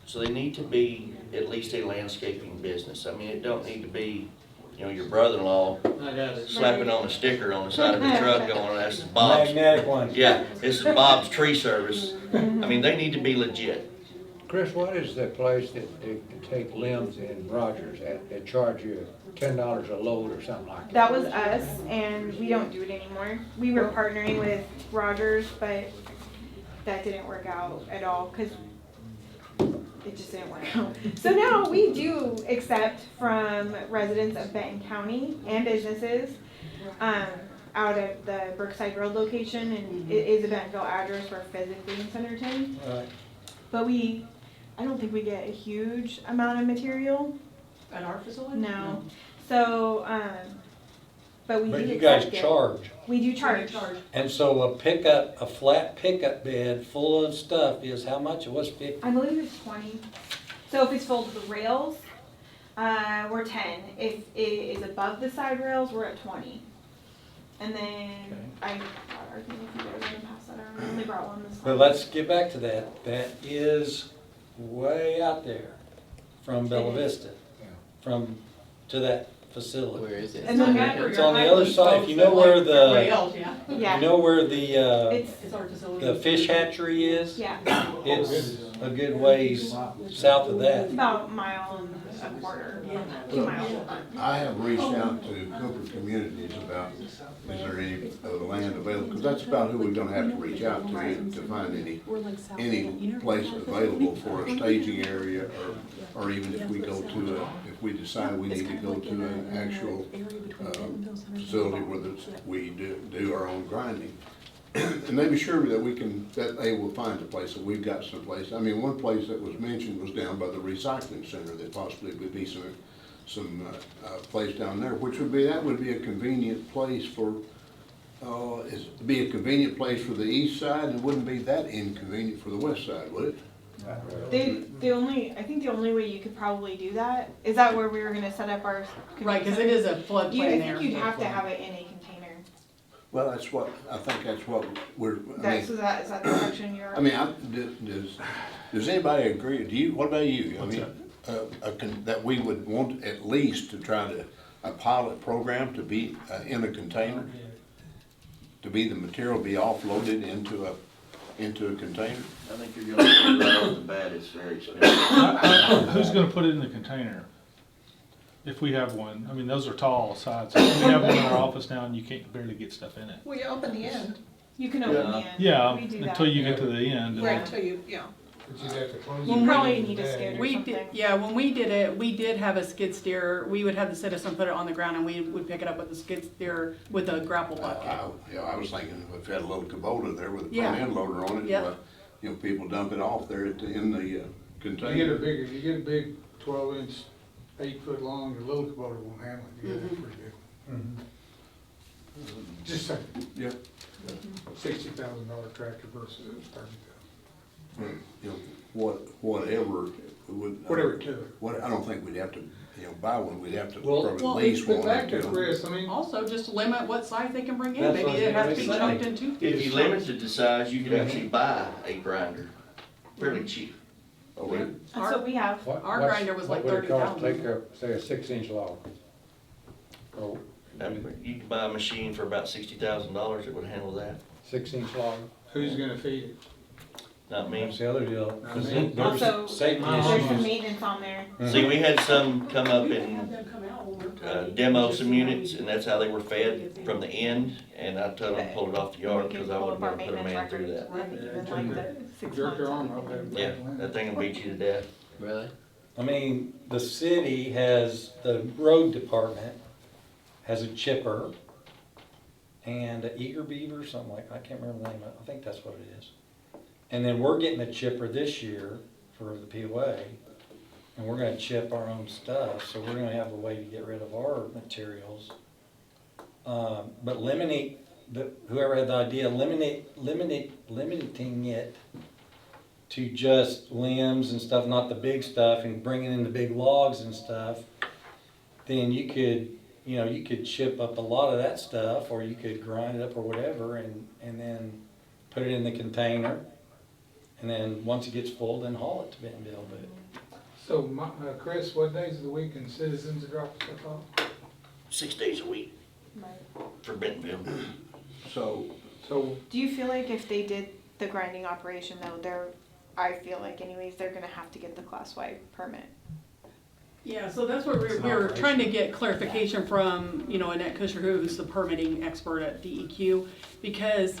So they need to be at least a landscaping business. I mean, it don't need to be, you know, your brother-in-law I got it. slapping on a sticker on the side of the truck going, that's Bob's. Magnetic ones. Yeah, this is Bob's Tree Service. I mean, they need to be legit. Chris, what is the place that they take limbs in Rogers at, they charge you $10 a load or something like that? That was us, and we don't do it anymore. We were partnering with Rogers, but that didn't work out at all, because it just didn't work out. So now we do accept from residents of Benton County and businesses out of the Brookside Road location, and it is a Bentonville address for physically in Centerton. Right. But I don't think we get a huge amount of material. At our facility? No. So, but we do But you guys accept it. charge. We do charge. And so a flat pickup bed full of stuff is how much? It was 50. I believe it's 20. So if it's full to the rails, we're 10. If it is above the side rails, we're at 20. And then I brought our thing if you guys want to pass that around. I only brought one this time. But let's get back to that. That is way out there from Bella Vista, to that facility. Where is it? And then It's on the other side. If you know where the, Rails, yeah. Yeah. you know where the, It's, Our facility. the fish hatchery is? yeah, It's a good ways south of that. it's about a mile and a quarter, 2 miles. I have reached out to Cooper Communities about, is there any land available? Because that's about who we're gonna have to reach out to find any place available for a staging area, or even if we go to if we decide we need to go to an actual facility where we do our own grinding. And they be sure that they will find a place, that we've got some place. I mean, one place that was mentioned was down by the recycling center, that possibly would be some place down there, which would be a convenient place for, be a convenient place for the east side, and it wouldn't be that inconvenient for the west side, would it? I think the only way you could probably do that, is that where we were gonna set up our. Right, because it is a I floodplain there. think you'd have to have it in a container. Well, I think that's what we're, Is that the section you're? I mean, does anybody agree, what about you? I mean, that we would want at least to try a pilot program to be in a container? To be the material be offloaded into a container? I think you're gonna put it right off the bat, it's very expensive. Who's gonna put it in the container? If we have one, I mean, those are tall sides. We have one in our office now and you can't barely get stuff in it. We open the end, You can open the end. Yeah, We do that. until you get to the end. and right, then- until you, yeah. But you'd have to close You it. probably need a skid or We something. did, yeah, when we did it, we did have a skid steer. We would have the citizen put it on the ground and we would pick it up with the skid steer with a grapple bucket. I was thinking if we had a little Kubota there with a Yeah. front end loader on it, Yep. People dump it off there in the You container. get a big 12-inch, 8-foot long, your little Kubota won't handle it. You get it pretty good. Just saying. Yeah. $60,000 tractor versus $30,000. Whatever would. Whatever it took. I don't think we'd have to, buy one, we'd have to Well- probably lease But one back to until. Chris, I mean, Also, just limit what size they can bring in. That's Maybe what I was it has to be gonna chunked say. in 2 feet. If you limited the size, you could actually buy a grinder, fairly cheap. Oh, really? That's what we have. Our grinder was like What would it cost to 30,000. take say a 6-inch log? Oh, You could buy a machine for about $60,000 that would handle that, 6-inch log? who's gonna feed it? not me. That's the other deal. Cause I mean, there's Also, safety there's some issues. maintenance on there. See, we had some come up and Have them come out when we're- demo some units, and that's how they were fed from the end, and I told them to pull it off the yard, We can because I pull wouldn't up be our able to put a man maintenance through records. that. I think even like the 6 Jerk your months. arm off, have Yeah, bad land. that thing will beat you to death. Really? I mean, the city has, the road department has a chipper and a Eager Beaver, something like, I can't remember the name of it, I think that's what it is. And then we're getting a chipper this year for the POA, and we're gonna chip our own stuff, so we're gonna have a way to get rid of our materials. But whoever had the idea, limiting it to just limbs and stuff, not the big stuff, and bringing in the big logs and stuff, then you could, you know, you could chip up a lot of that stuff, or you could grind it up or whatever, and then put it in the container. And then, once it gets full, then haul it to Bentonville, but. So, Chris, what days of the week can citizens drop stuff off? 6 days a week for Bentonville. So, Do you feel like if they did the grinding operation though, I feel like anyways, they're gonna have to get the Class Y permit? Yeah, so that's what we're trying to get clarification from, you know, Annette Kusher, who's the permitting expert at DEQ, because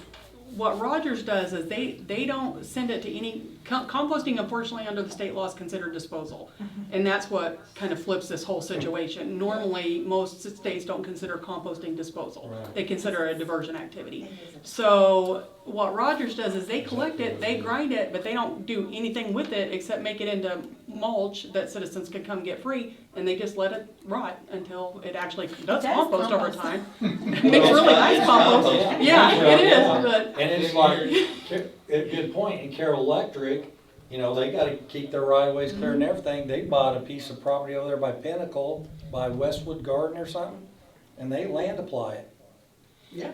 what Rogers does is they don't send it to any, composting unfortunately under the state law is considered disposal. And that's what kind of flips this whole situation. Normally, most states don't consider composting disposal. Right. They consider it a diversion activity. So what Rogers does is they collect it, they grind it, but they don't do anything with it except make it into mulch that citizens can come get free, and they just let it rot until it actually does compost over time. It makes really nice compost. Yeah, it is, but. And it's like, a good point, in Carroll Electric, you know, they gotta keep their right of ways clear and everything. They bought a piece of property over there by Pinnacle, by Westwood Garden or something, and they land apply it. Yeah.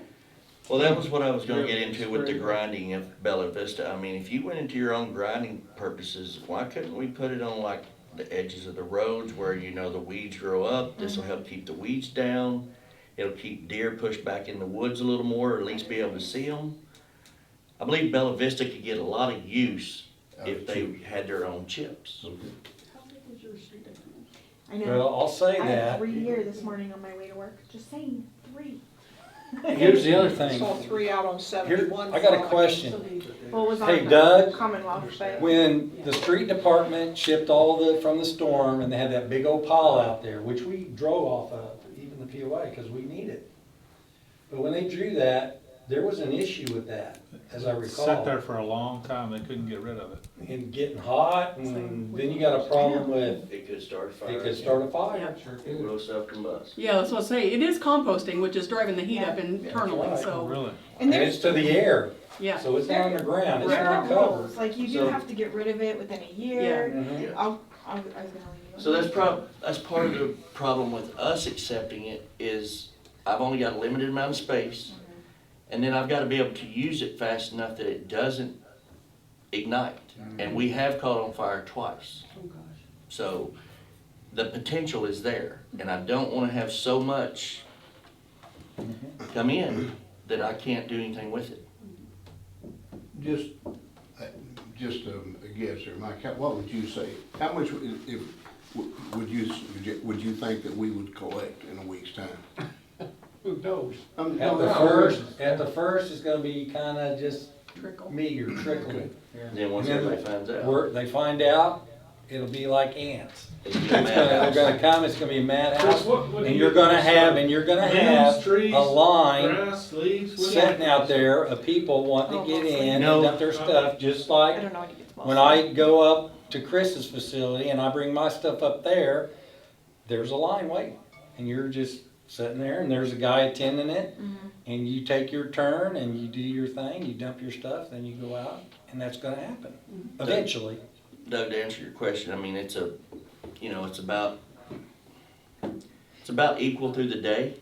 Well, that was what I was gonna get into with the grinding of Bella Vista. I mean, if you went into your own grinding purposes, why couldn't we put it on like the edges of the roads where, you know, the weeds grow up? This will help keep the weeds down. It'll keep deer pushed back in the woods a little more, or at least be able to see them. I believe Bella Vista could get a lot of use if they had their own chips. I know. Well, I'll say I had that. 3 here this morning on my way to work, just saying, 3. Here's the other thing. Saw 3 out on Here, 71. I got a question. Well, it was Hey, on the Doug, Commonwealth, but When the street department shipped all from the storm, and they had that big old pile out there, which we drove off of, even the POA, because we need it. But when they drew that, there was an issue with that, as I recall. Sat there for a long time, they couldn't get rid of it. And getting hot, and then you got a problem with, It could start a fire. it could start a fire. Sure It did. will self-combust. Yeah, that's what I say, it is composting, which is driving the heat up That's internally, right. Oh, so, really? And and it's there's to the air, yeah. so it's not underground, it's there are not covered. rules, like you do So- have to get rid of it within a year. Mhm. I was gonna leave you. So that's part of the problem with us accepting it is I've only got a limited amount of space, and then I've got to be able to use it fast enough that it doesn't ignite. And we have caught on fire twice. Oh, gosh. So the potential is there, and I don't want to have so much come in that I can't do anything with it. just a guess here, Mike, what would you say? How much, would you think that we would collect in a week's time? Who knows? At the first, it's gonna be kinda just Trickle. meager, trickling. Then once And then everybody finds out, They find out, it'll be like ants. it's It's gonna they're gonna come, it's gonna be a madhouse, and you're gonna have a line Grass, leaves, sitting out there of people wanting to get in and No. dump their stuff, just I like don't know when it gets when I go up to Chris's facility and I bring my stuff up there, there's a line waiting, and you're just sitting there, and there's a guy attending it, and you take your turn, and you do your thing, you dump your stuff, then you go out, and that's gonna happen, eventually. Doug, to answer your question, I mean, it's about equal through the day.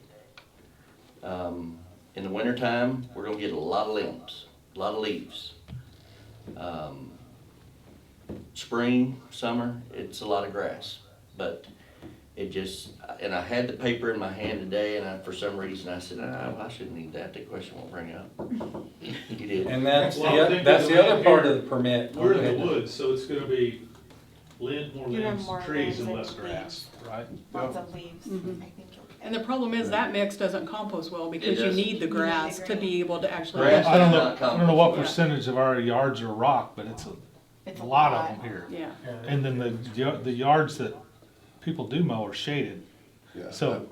In the wintertime, we're gonna get a lot of limbs, a lot of leaves. Spring, summer, it's a lot of grass, but it just, and I had the paper in my hand today, and for some reason, I said, I shouldn't need that, the question won't bring up. You did. And that's Well, I think that's the the other man part here- of the permit. We're in the woods, so it's gonna be more You have limbs, more trees, limbs and and less grass, right? Lots of leaves, Mhm. I think you'll. And the problem is that mix doesn't compost well because you doesn't. need the grass to be able to actually. Grass. I don't know, Not I don't know what compost, yeah. percentage of our yards are rock, but it's It's a lot of them here. Yeah. And then the yards that people do mow are shaded. Yeah. So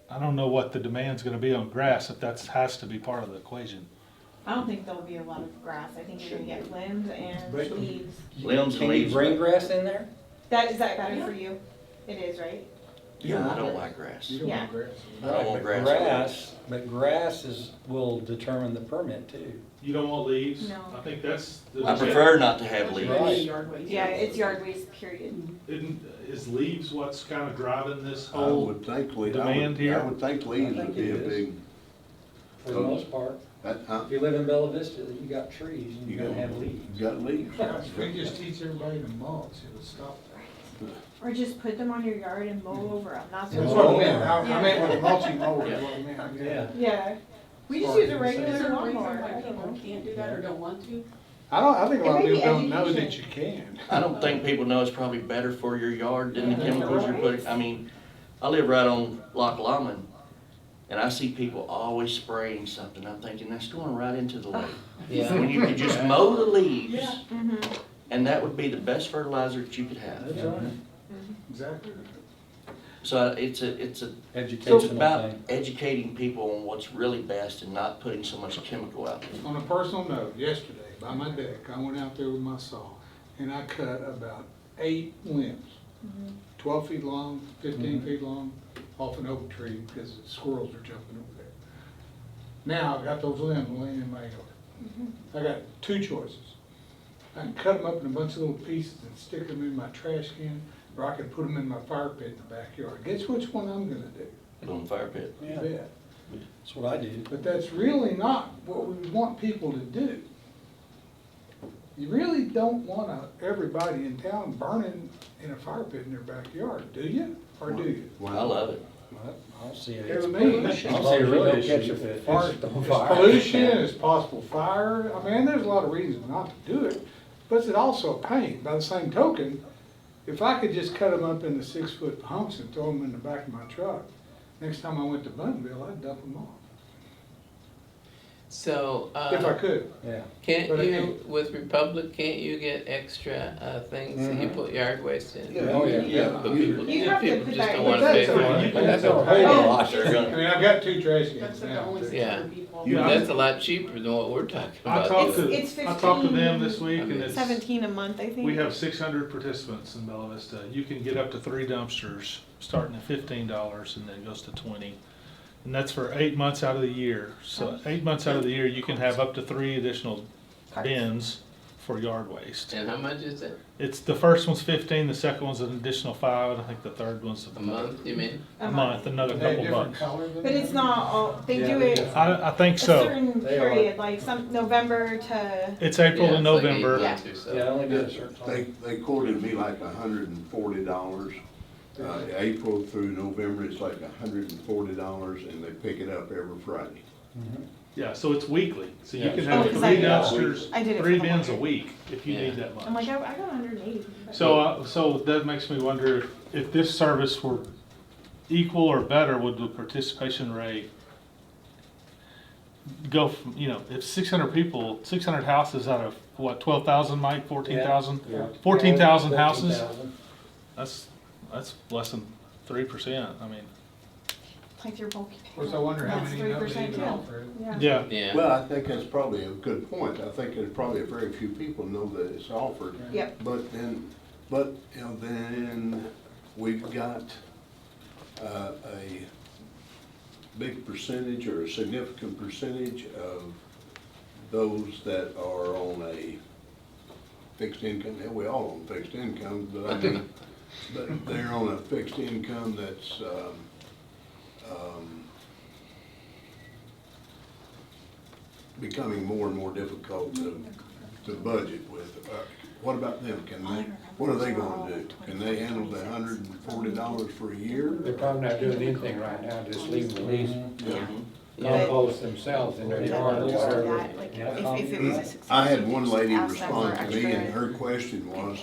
I don't know what the demand's gonna be on grass, if that has to be part of the equation. I don't think there'll be a lot of grass, I think you're gonna get limbs and Right. leaves. Limbs and Can you leaves. bring grass in there? Is that better for you? It is, right? Yeah, I don't like grass. You don't Yeah. want grass. I don't want But grass. But grass will determine the permit too. You don't want leaves? No. I think that's. the- I prefer not to have Right. leaves. Yeah, it's yard waste, period. Is leaves what's kind of driving this I whole? would think, demand here? I would think leaves I would think be a it is. big, For the most part. huh? If you live in Bella Vista, you got trees and You you're gonna got, have leaves. you got leaves. If we just teach everybody to mulch, it would stop that. Or just put them on your yard and mow over them, that's That's what. what I meant, I meant with mulching mower is what I meant. Yeah. Yeah, we just Smart. use a Is regular there a reason lawnmower, why I don't people know. can't do that or don't want to? I think a lot of It may be people don't know that education. you can. I don't think people know it's probably better for your yard than the chemicals you're putting. I mean, I live right on Loch Lomond, and I see people always spraying something. I'm thinking, that's going right into the lake. Yeah. When you could just mow the leaves, Mhm. and that would be the best fertilizer that you could have. That's right. Exactly. So it's it's Educational about thing. educating people on what's really best and not putting so much chemical out there. On a personal note, yesterday, by my deck, I went out there with my saw, and I cut about 8 limbs, 12 feet long, 15 feet long, off an oak tree, because the squirrels are jumping over there. Now, I've got those limbs laying in my yard. I got 2 choices. I can cut them up in a bunch of little pieces and stick them in my trash can, or I can put them in my fire pit in the backyard. Guess which one I'm gonna do? Put on the fire pit. You Yeah, bet. that's what I do. But that's really not what we want people to do. You really don't want everybody in town burning in a fire pit in their backyard, do you? Or do you? I love it. I don't see it. It's me. I don't see a real issue. It's pollution, it's possible fire, I mean, there's a lot of reasons not to do it, but it's also a pain. By the same token, if I could just cut them up into 6-foot hunks and throw them in the back of my truck, next time I went to Buntonville, I'd dump them off, So, if I could. Yeah. can't But I you, can't. with Republic, can't you get extra, things that you put yard waste in? Yeah. Oh, yeah. Yeah. But people, You have to people put just that don't in. wanna pay But for that's it. okay. That's Oh. a whole lot. They're I gonna- mean, I've got 2 trash cans That's the now. only Yeah. for people. Yeah. That's a lot cheaper than what we're talking I about. talked to, It's I talked to them 15, this week and it's, 17 a month, I think. we have 600 participants in Bella Vista. You can get up to 3 dumpsters, starting at $15 and then it goes to 20. And that's for 8 months out of the year. So 8 months out of the year, you can have up to 3 additional bins for yard waste. And how much is it? It's, the first one's 15, the second one's an additional 5, and I think the third one's A month, you mean? a month, another Are they a couple different bucks. color than But it's that? not all, they Yeah, do they're it different. I think a so. certain They are. period, like some November to, It's April Yeah, to it's like 8 November. months or so. Yeah, I only do a certain They, time. they quoted me like $140. April through November, it's like $140, and they pick it up every Friday. Mhm. Yeah, so it's weekly. So you Yeah. can Oh, have 'cause 3 I- dumpsters, I did it 3 for the bins a winter. week if you Yeah. need that I'm like, much. I got 180. So that makes me wonder if this service were equal or better, would the participation rate go from, if 600 people, 600 houses out of, what, 12,000, Mike, 14,000? Yeah. 14,000 houses? 14,000. That's less than 3%, I mean, Like your bulky. Of course, I wonder how That's many know they 3% even too. offer it. Yeah. yeah. Well, I think that's probably a good point. I think there's probably very few people know that it's offered. Yep. But then we've got a big percentage or a significant percentage of those that are on a fixed income. Yeah, we all on fixed income, but I mean, but they're on a fixed income that's, becoming more and more difficult to budget with. What about them? What are they gonna do? Can they handle the $140 for a year? They're probably not doing anything right now, just leaving the lease, Yeah. compost themselves in their yard or whatever. Like, Yeah. if it was a success. I had one lady ask them for respond to me, and extra her question was,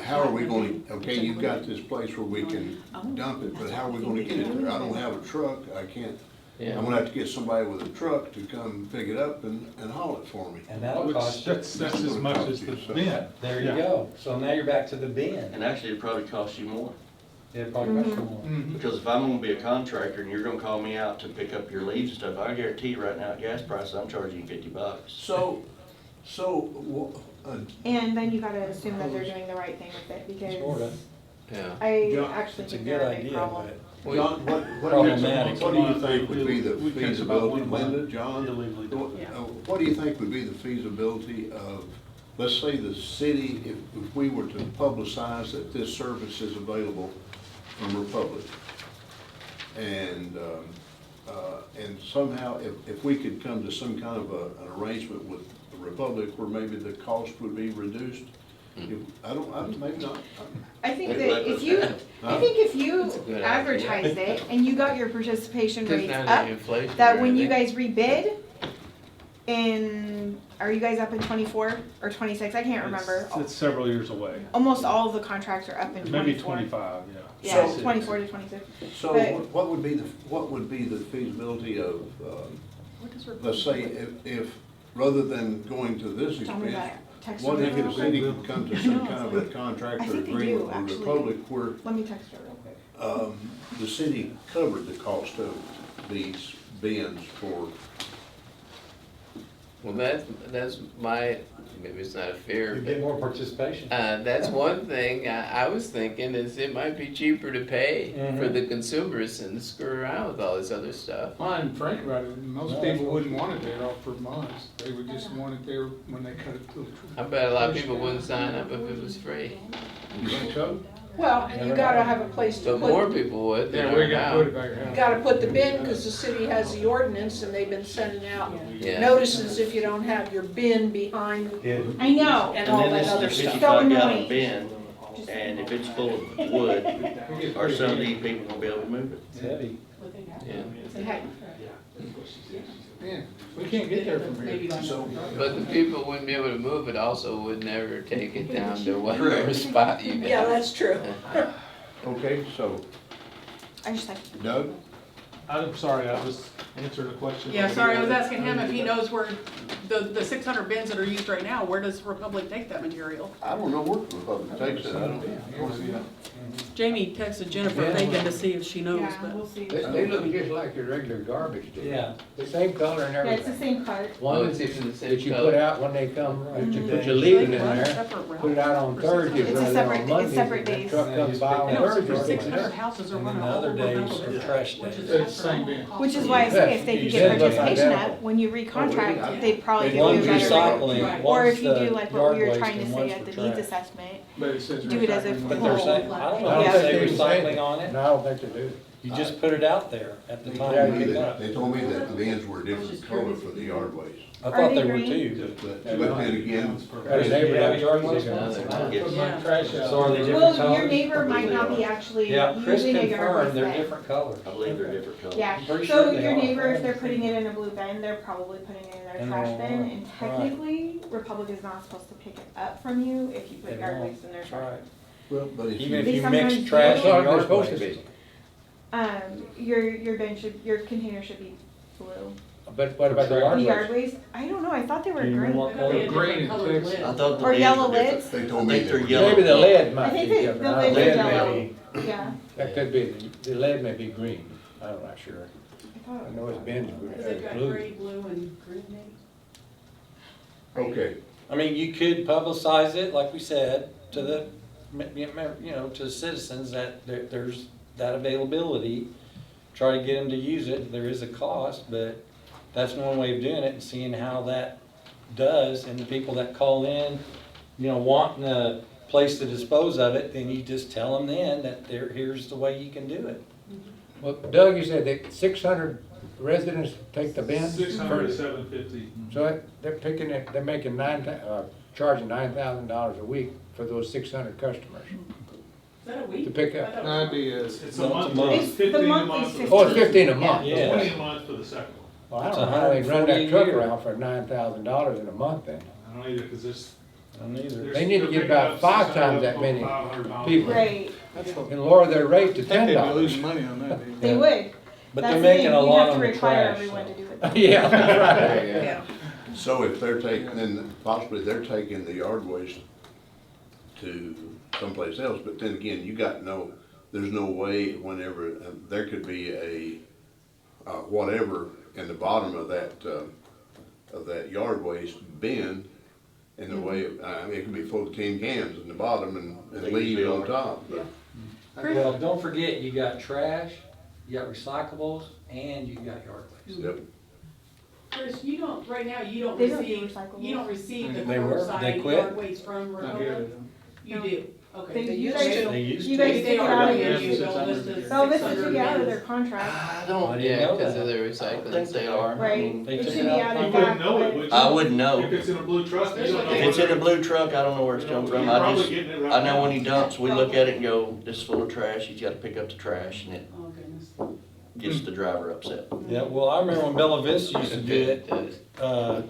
how are we going to, okay, you've got this place where we can dump it, but how are we gonna get it there? I don't have a truck, I can't, Yeah. I'm gonna have to get somebody with a truck to come pick it up and haul it for me. And that'll cost you, That's as much as the bin. there you Yeah. go. So now you're back to the bin. And actually, it'd probably cost you more. It'll probably cost you more. Mhm. Because if I'm gonna be a contractor and you're gonna call me out to pick up your leaves and stuff, I guarantee you right now at gas prices, I'm charging you $50. So, And then you gotta assume that they're doing the right thing with it, because Sorta. Yeah. I John, actually it's a think good they're a big idea, problem. but John, Problematic. what do you think would be the We catch about one feasibility, a month Linda, John? illegally dumped. Yeah. What do you think would be the feasibility of, let's say the city, if we were to publicize that this service is available from Republic? And somehow, if we could come to some kind of an arrangement with the Republic where maybe the cost would be reduced? I don't, maybe not. I think Hey, that let if us you, know. I think if you That's a good idea. advertised it and you got your participation Just rates not up, any inflation that or when you anything. guys rebid are you guys up in 24 or 26? I can't remember. It's several years away. Almost all of the contracts are up in 24. Maybe 25, yeah. Yeah, So- 24 to 26. So But- what would be the feasibility of, let's say, if, rather than going to this Tell me expense, that. Text what her if real the quick. city could come to some kind of a I contract or think they do, agreement with actually. Republic where Let me text her real quick. the city covered the cost of these bins for, Well, that's my, maybe it's not a fear, you but get more participation. That's one thing I was thinking is it might be cheaper to pay for Mhm. the consumers than to screw around with all this other stuff. Fine, frank about it, most No, people wouldn't want it there all for months, they would just want it there when they cut it to the. I bet a lot of people wouldn't sign up if it was free, you think so? Well, and you gotta have a place to but more put, people would than Yeah, are where you gotta put it now. by your you house. gotta put the bin, cause the city has the ordinance and they've been sending out Yeah. notices if you don't have your bin behind Yeah. I know. and And all then that this other is a stuff. 55 So gallon annoying. bin, and if it's full of wood, are some of these people gonna be able to move it? It's heavy. Yeah. Yeah, we can't get there from here. So, But the people wouldn't be able to move it also would never take it down to whatever spot you got. Yeah, that's true. okay, so I just like, Doug? I'm sorry, I was answering a question. Yeah, sorry, I was asking him if he knows where the 600 bins that are used right now, where does Republic take that material? I don't know where the Republic takes it, I don't. Jamie texted Jennifer Bacon to see if she knows, yeah, but. we'll see. They look just like your regular garbage do. Yeah. The same color and Yeah, it's the everything. same card. Oh, One it's even the same that you color. put out when they come, that you put Mhm. your leaving in Like, run a there, separate route put it out on for Thursdays It's a rather than separate- on it's Mondays. separate and that days. truck comes by on I know, so for Thursday. 600 houses are And running then all other over days Republic, are trash which is days. It's the same bin. Which is why I say if they could You get said it looked participation identical. up, when you recontract, they'd probably give you a One's better rate. recycling, Or one's if you do the like what yard we were waste, trying to and say one's at for the needs trash. assessment, But it says. Do it as if recycling. But they're saying, I don't know Yeah. if they recycling on it. No, I don't think they do. You just put it out there at the They time told you me pick that, up. they told me that the bins were a different color for the yard waste. I Are thought they they were green? too. But then again, Got a neighbor that yard waste? No, they're not. Yes. Put my trash out. So are they different well, colors? your neighbor might not be actually Yeah, Chris using a yard confirmed waste they're bin. different colors. I believe they're different colors. Yeah, I'm pretty so sure they your are. neighbor, if they're putting it in a blue bin, they're probably putting it in their In trash their bin, one. and technically, Republic is not supposed to pick it up from you if you put They yard won't. waste in their That's trash. right. well, but if Even if They you sometimes mix do. trash That's what and they're yard supposed to waste. be. Your bin should, your container should be blue. But what about the The yard yard waste? waste, I don't know, I thought they were Do you green. know what I thought they had color? Green different and colored fixed. lids. I thought the Or lids yellow were different. lids? they told I me think they they're were yellow. Maybe the lead I might think be they- different. the I- lids are lead yellow. may be- Yeah. That could be, the lead may be green, I'm not sure. I thought I it know was his bin's Because they've got blue. gray, blue, and green maybe. Okay, I mean, you could publicize it, like we said, to the, you know, to the citizens that there's that availability. Try to get them to use it, there is a cost, but that's one way of doing it and seeing how that does. And the people that call in, you know, wanting a place to dispose of it, then you just tell them then that here's the way you can do it. Well, Doug, you said that 600 residents take the bins? 600 to 750. So they're picking it, they're making charging $9,000 a week for those 600 customers Is that a week? to pick I up. thought- That'd be a. It's No, a month, it's a month. it's It's the 15 a monthly month. 15. Oh, it's 15 a month? Yeah. 20 a month for the second one. Well, I It's don't know how they run that 140 truck a year. around for $9,000 in a month then. I don't either, because there's. I don't either. They need to get about 5 times that many people. Right, And lower their rate to I think they'd be $10. losing money on that. dude. they would. But That's they're the making thing, a you lot have on to the require trash. everyone to do it. Yeah, that's right. There you go. Yeah. so if they're taking, then possibly they're taking the yard waste to someplace else, but then again, there's no way whenever, there could be a, whatever in the bottom of that yard waste bin, in the way, I mean, it could be full of tin cans in the bottom and They leave usually on are. top, but Well, don't forget, you got trash, you got recyclables, and you got yard waste. Yep. Chris, you don't, right now, you don't They don't do receive, recyclables. you don't receive the They were, they curbside quit. yard waste from Not here, Republic? You do, okay. They You used guys- to. They used You to. guys They take it are out of gonna your. use Bell Vista's Bell Vista 600 took it out of their bins. contract, I I don't, didn't Yeah, know because of that. the I recycling. think they are. right? They It took should it be out. out You of wouldn't that, know it, but- would you? I wouldn't know. If it's in a blue truck, you don't know. If it's in a whether- blue truck, I don't know where it's come from. I just, You're probably getting it I right know now. when he dumps, we look at it and go, this is full of trash, he's gotta pick up the trash, and it Oh, goodness. gets the driver upset. Yeah, well, I remember when Bella Vista used to do it, does.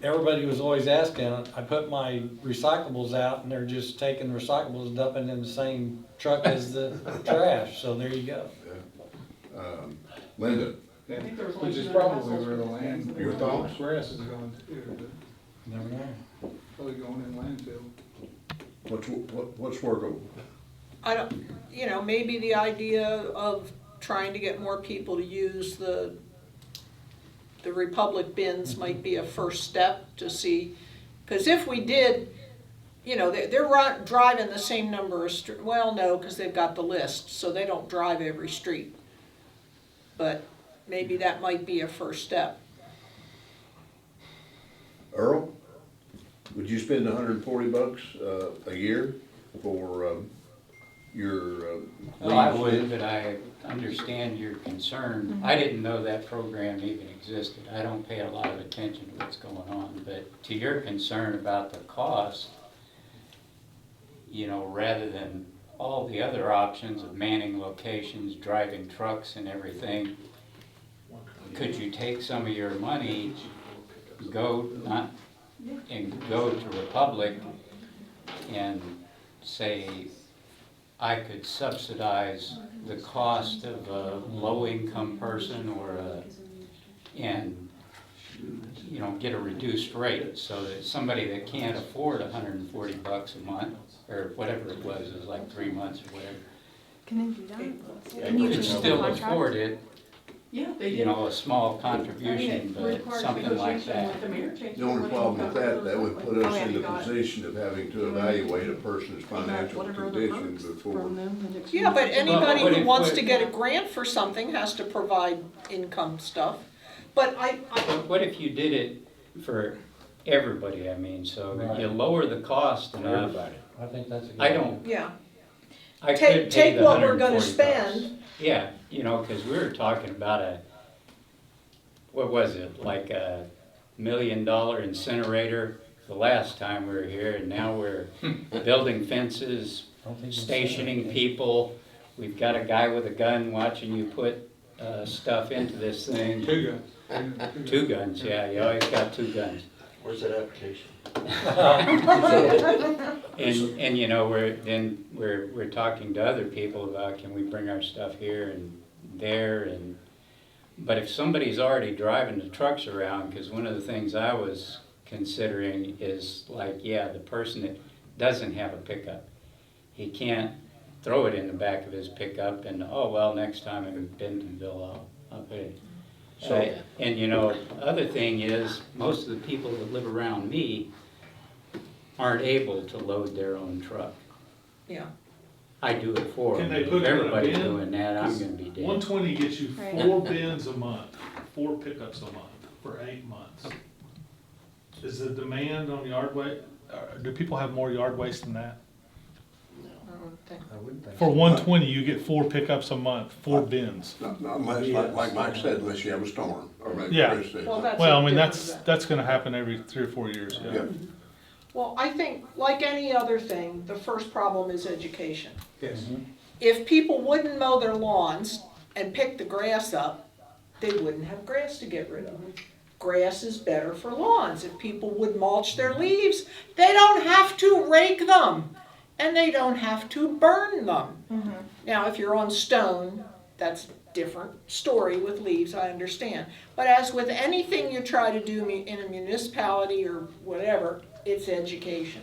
everybody was always asking, I put my recyclables out and they're just taking recyclables and dumping in the same truck as the trash, so there you go. Linda, Yeah, think there was only which is 200 probably households where the for land, Your thoughts? grass is going to, Never know. probably going in landfill. what's workable? I don't, maybe the idea of trying to get more people to use the Republic bins might be a first step to see, because if we did, they're driving the same number of well, no, because they've got the list, so they don't drive every street. But maybe that might be a first step. Earl, would you spend $140 a year for your Well, I leaves? would, but I understand your concern. I didn't know that program even existed. I don't pay a lot of attention to what's going on, but to your concern about the cost, rather than all the other options of manning locations, driving trucks and everything, could you take some of your money, go to Republic and say, I could subsidize the cost of a low-income person and get a reduced rate, so that somebody that can't afford $140 a month, or whatever it was like 3 months or whatever, Can they do that? Yeah, Can you could change the still contract? afford it, Yeah, they did. a small I mean, contribution, it but requires something like negotiation that. with the mayor, change The only what problem with it's that would put Oh, us yeah, in you the got it. position of having to evaluate a person's financial condition before. Yeah, but anybody but who if wants we- to get a grant for something has to provide income stuff. But But what if you did it for everybody, so Right. you lower the cost For enough? everybody. I think that's a good. I don't, yeah, I Take- could pay take the what we're gonna $140. spend. Yeah, because we were talking about what was it, like a $1 million incinerator the last time we were here, and now we're building fences, I don't think it's- stationing people. We've got a guy with a gun watching you put stuff into this thing. Two guns. 2 guns, yeah, you always got 2 guns. Where's that application? And we're talking to other people about, can we bring our stuff here and there, but if somebody's already driving the trucks around, because one of the things I was considering is the person that doesn't have a pickup, he can't throw it in the back of his pickup and, next time in Bentonville, I'll put it. Other thing is, most of the people that live around me aren't able to load their own truck. yeah. I do it for Can them. they If put it in a everybody's bin? doing that, I'm gonna be dead. 120 gets you Right. 4 bins a month, 4 pickups a month for 8 months. Is the demand on yard waste, do people have more yard waste than that? I don't think- I wouldn't think For so. 120, you get 4 pickups a month, 4 bins. Not unless, like Mike said, unless you have a storm, or like Yeah. Chris said. Well, that's Well, a I mean, different- that's gonna happen every 3 or 4 years, yeah. Yeah. Well, I think, like any other thing, the first problem is education. Yes. If people wouldn't mow their lawns and pick the grass up, they wouldn't have grass to get rid of. Grass is better for lawns. If people would mulch their leaves, they don't have to rake them, and they don't have to burn them. Now, if you're on stone, that's a different story with leaves, I understand. But as with anything you try to do in a municipality or whatever, it's education.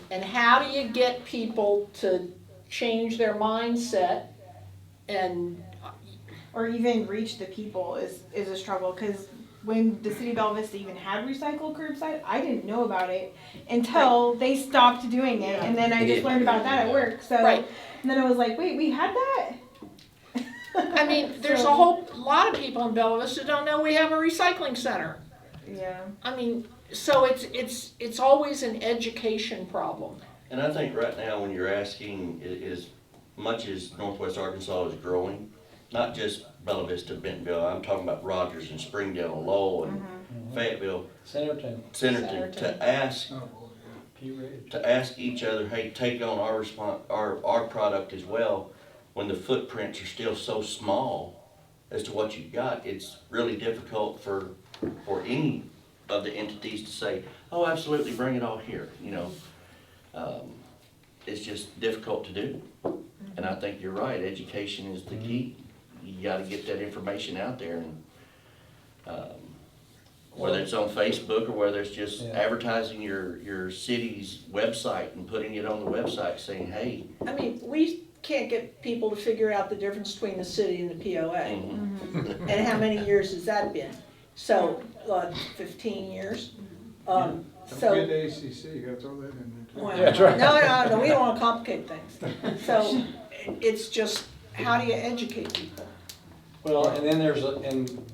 And how do you get people to change their mindset and Or even reach the people is a struggle, because when the city of Bella Vista even had recycle curbside, I didn't know about it until they stopped doing it, and then I just Yeah. learned about that at work, so. Right. And then I was like, wait, we had that? I mean, there's a So- whole lot of people in Bella Vista don't know we have a recycling center. Yeah. I mean, so it's always an education problem. And I think right now, when you're asking, as much as Northwest Arkansas is growing, not just Bella Vista, Bentonville, I'm talking about Rogers and Springdale, Lowell and Fayetteville, Centerton, Centerton, to ask, Oh, Pea Ridge. to ask each other, hey, take on our product as well, when the footprints are still so small as to what you've got, it's really difficult for any of the entities to say, oh, absolutely, bring it all here, you know. It's just difficult to do. And I think you're right, education is the key. You gotta get that information out there, and, whether it's on Facebook or whether it's just Yeah. advertising your city's website and putting it on the website saying, hey. I mean, we can't get people to figure out the difference between the city and the POA. mhm. And how many years has that been? So, 15 years? Don't So, forget the ACC, you gotta throw that in there too. well, Yeah, that's right. no, we don't wanna complicate things. So, it's just, how do you educate people? Well, and then there's,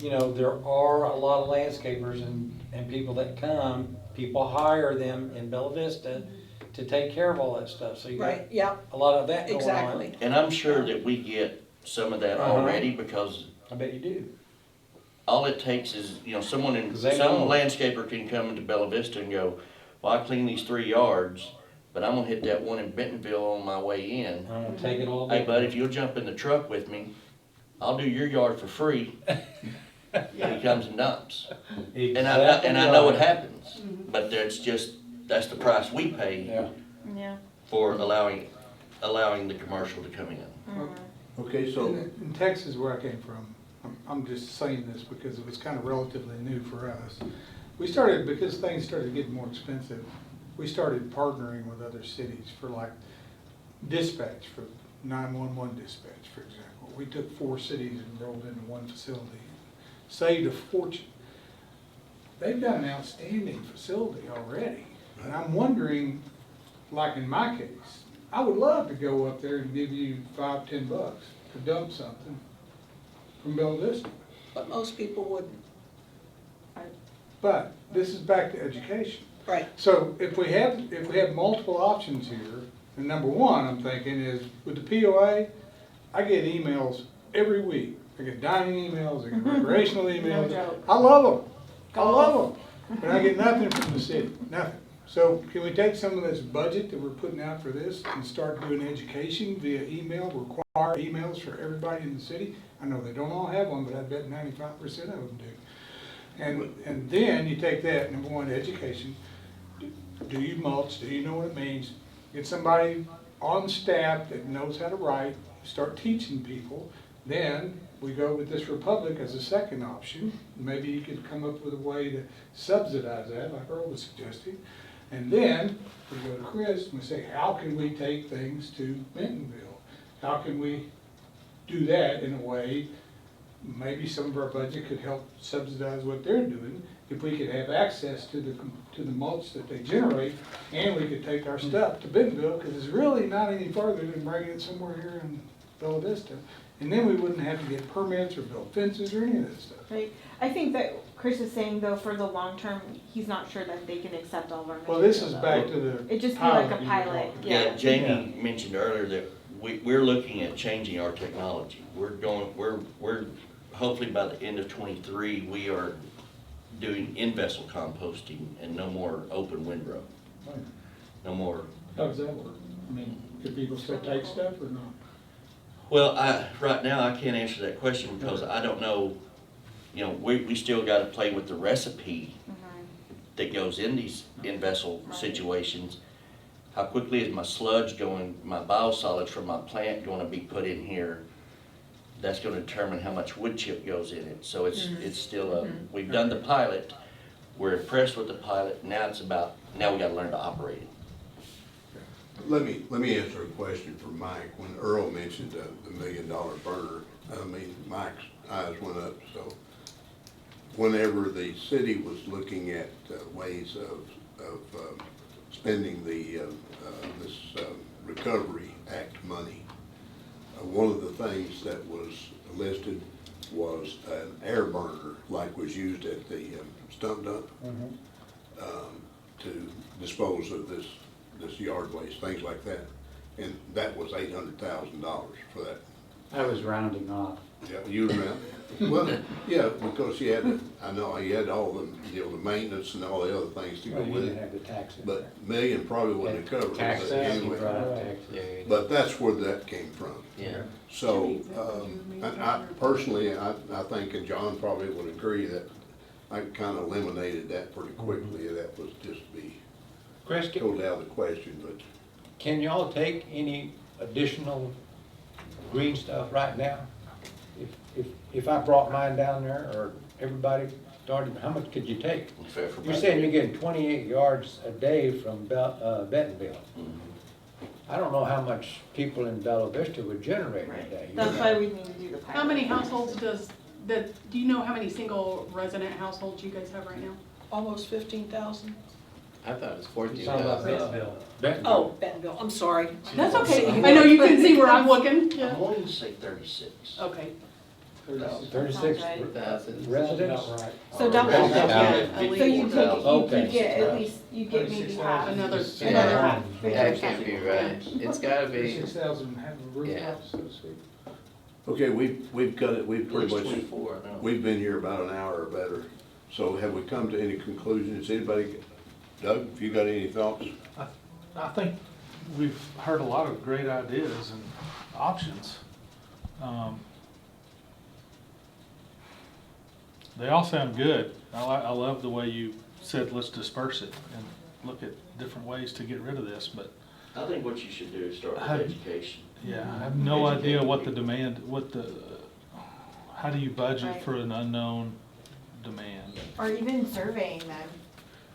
you know, there are a lot of landscapers and people that come, people hire them in Bella Vista to take care of all that stuff, so you got Right, yeah, a lot of that going on. exactly. And I'm sure that we get some of that Uh-huh. already, because I bet you do. all it takes is, you know, some 'Cause they know. landscaper can come into Bella Vista and go, well, I clean these 3 yards, but I'm gonna hit that one in Bentonville on my way in. I'm gonna take it all. Hey, down. bud, if you'll jump in the truck with me, I'll do your yard for free. And he comes and dumps. And I know it happens, but that's the price we pay Yeah. Yeah. for allowing the commercial to come in. Okay, so, In Texas, where I came from, I'm just saying this because it was kind of relatively new for us. We started, because things started getting more expensive, we started partnering with other cities for like dispatch, for 911 dispatch, for example. We took 4 cities and rolled into one facility, saved a fortune. They've got an outstanding facility already, and I'm wondering, like in my case, I would love to go up there and give you $5-10 to dump something from Bella Vista. But most people wouldn't. But this is back to education. Right, So if we have multiple options here, and number one, I'm thinking is, with the POA, I get emails every week. I get dining emails, I get recreational emails. joke. I love them. I love them. But I get nothing from the city, nothing. So can we take some of this budget that we're putting out for this and start doing education via email, require emails for everybody in the city? I know they don't all have one, but I bet 95% of them do. And then you take that, number one, education. Do you mulch? Do you know what it means? Get somebody on staff that knows how to write, start teaching people. Then we go with this Republic as a second option. Maybe you could come up with a way to subsidize that, like Earl was suggesting. And then we go to Chris and we say, how can we take things to Bentonville? How can we do that in a way, maybe some of our budget could help subsidize what they're doing, if we could have access to the mulch that they generate, and we could take our stuff to Bentonville, because it's really not any farther than bringing it somewhere here in Bella Vista. And then we wouldn't have to get permits or build fences or any of that stuff. Right. I think that Chris is saying though, for the long term, he's not sure that they can accept all of our. Well, this is material, back to the. It'd just be like a pilot you were pilot, talking about. yeah. Jamie mentioned earlier that we're looking at changing our technology. We're hopefully by the end of '23, we are doing in-vessel composting and no more open windrow. No more. How does that work? I mean, could people still take stuff or not? Well, right now, I can't answer that question because I don't know, you know, we still gotta play with the recipe that goes in these in-vessel situations. How quickly is my sludge going, my biosolids from my plant gonna be put in here? That's gonna determine how much wood chip goes in it. So it's still we've done the pilot, we're impressed with the pilot, now we gotta learn to operate it. let me answer a question for Mike. When Earl mentioned the $1 million burner, I mean, Mike's eyes went up, so. whenever the city was looking at ways of spending the, this Recovery Act money, one of the things that was listed was an air burner like was used at the stump dump to dispose of this yard waste, things like that. And that was $800,000 for that. I was rounding off. Yeah, you remember? Well, yeah, because you had, I know, you had all the, you know, the maintenance and all the other things to go Well, you with didn't it. have the tax in But there. million probably wouldn't have covered it, Taxes, but you anyway. brought up taxes. There you go. But that's where that came from. Yeah. So, I personally, I think, and John probably would agree, that I kind of eliminated that pretty quickly. That was just be Chris, totally out of the question, but can y'all take any additional green stuff right now? If I brought mine down there, or everybody started, how much could you take? Fair for You're saying you're getting 28 yards a day from Bentonville. I don't know how much people in Bella Vista would generate a day. That's why we need to do the pilot. How many households do you know how many single resident households you guys have right now? Almost 15,000. I thought it was You're talking about 14,000. Bentonville. Oh, Bentonville, I'm sorry. That's okay, I know you can see where I'm looking. I'm Yeah. wanting to say 36. Okay. 36 Sounds right. Thousand. residents? So double, Residents yeah, out so at you take, Okay. you get at least, you get maybe half. Another, Another half. That can't be right. It's gotta be, 6,000 having Yeah. rooftops, so to speak. okay, we've got it, we've At pretty least much, 24 now. we've been here about an hour or better. So have we come to any conclusions? Anybody, Doug, if you got any thoughts? I think we've heard a lot of great ideas and options. They all sound good. I love the way you said, let's disperse it and look at different ways to get rid of this, but I think what you should do is start with Have- education. yeah, I have no idea what the demand, how do you budget Right. for an unknown demand? Or even surveying them.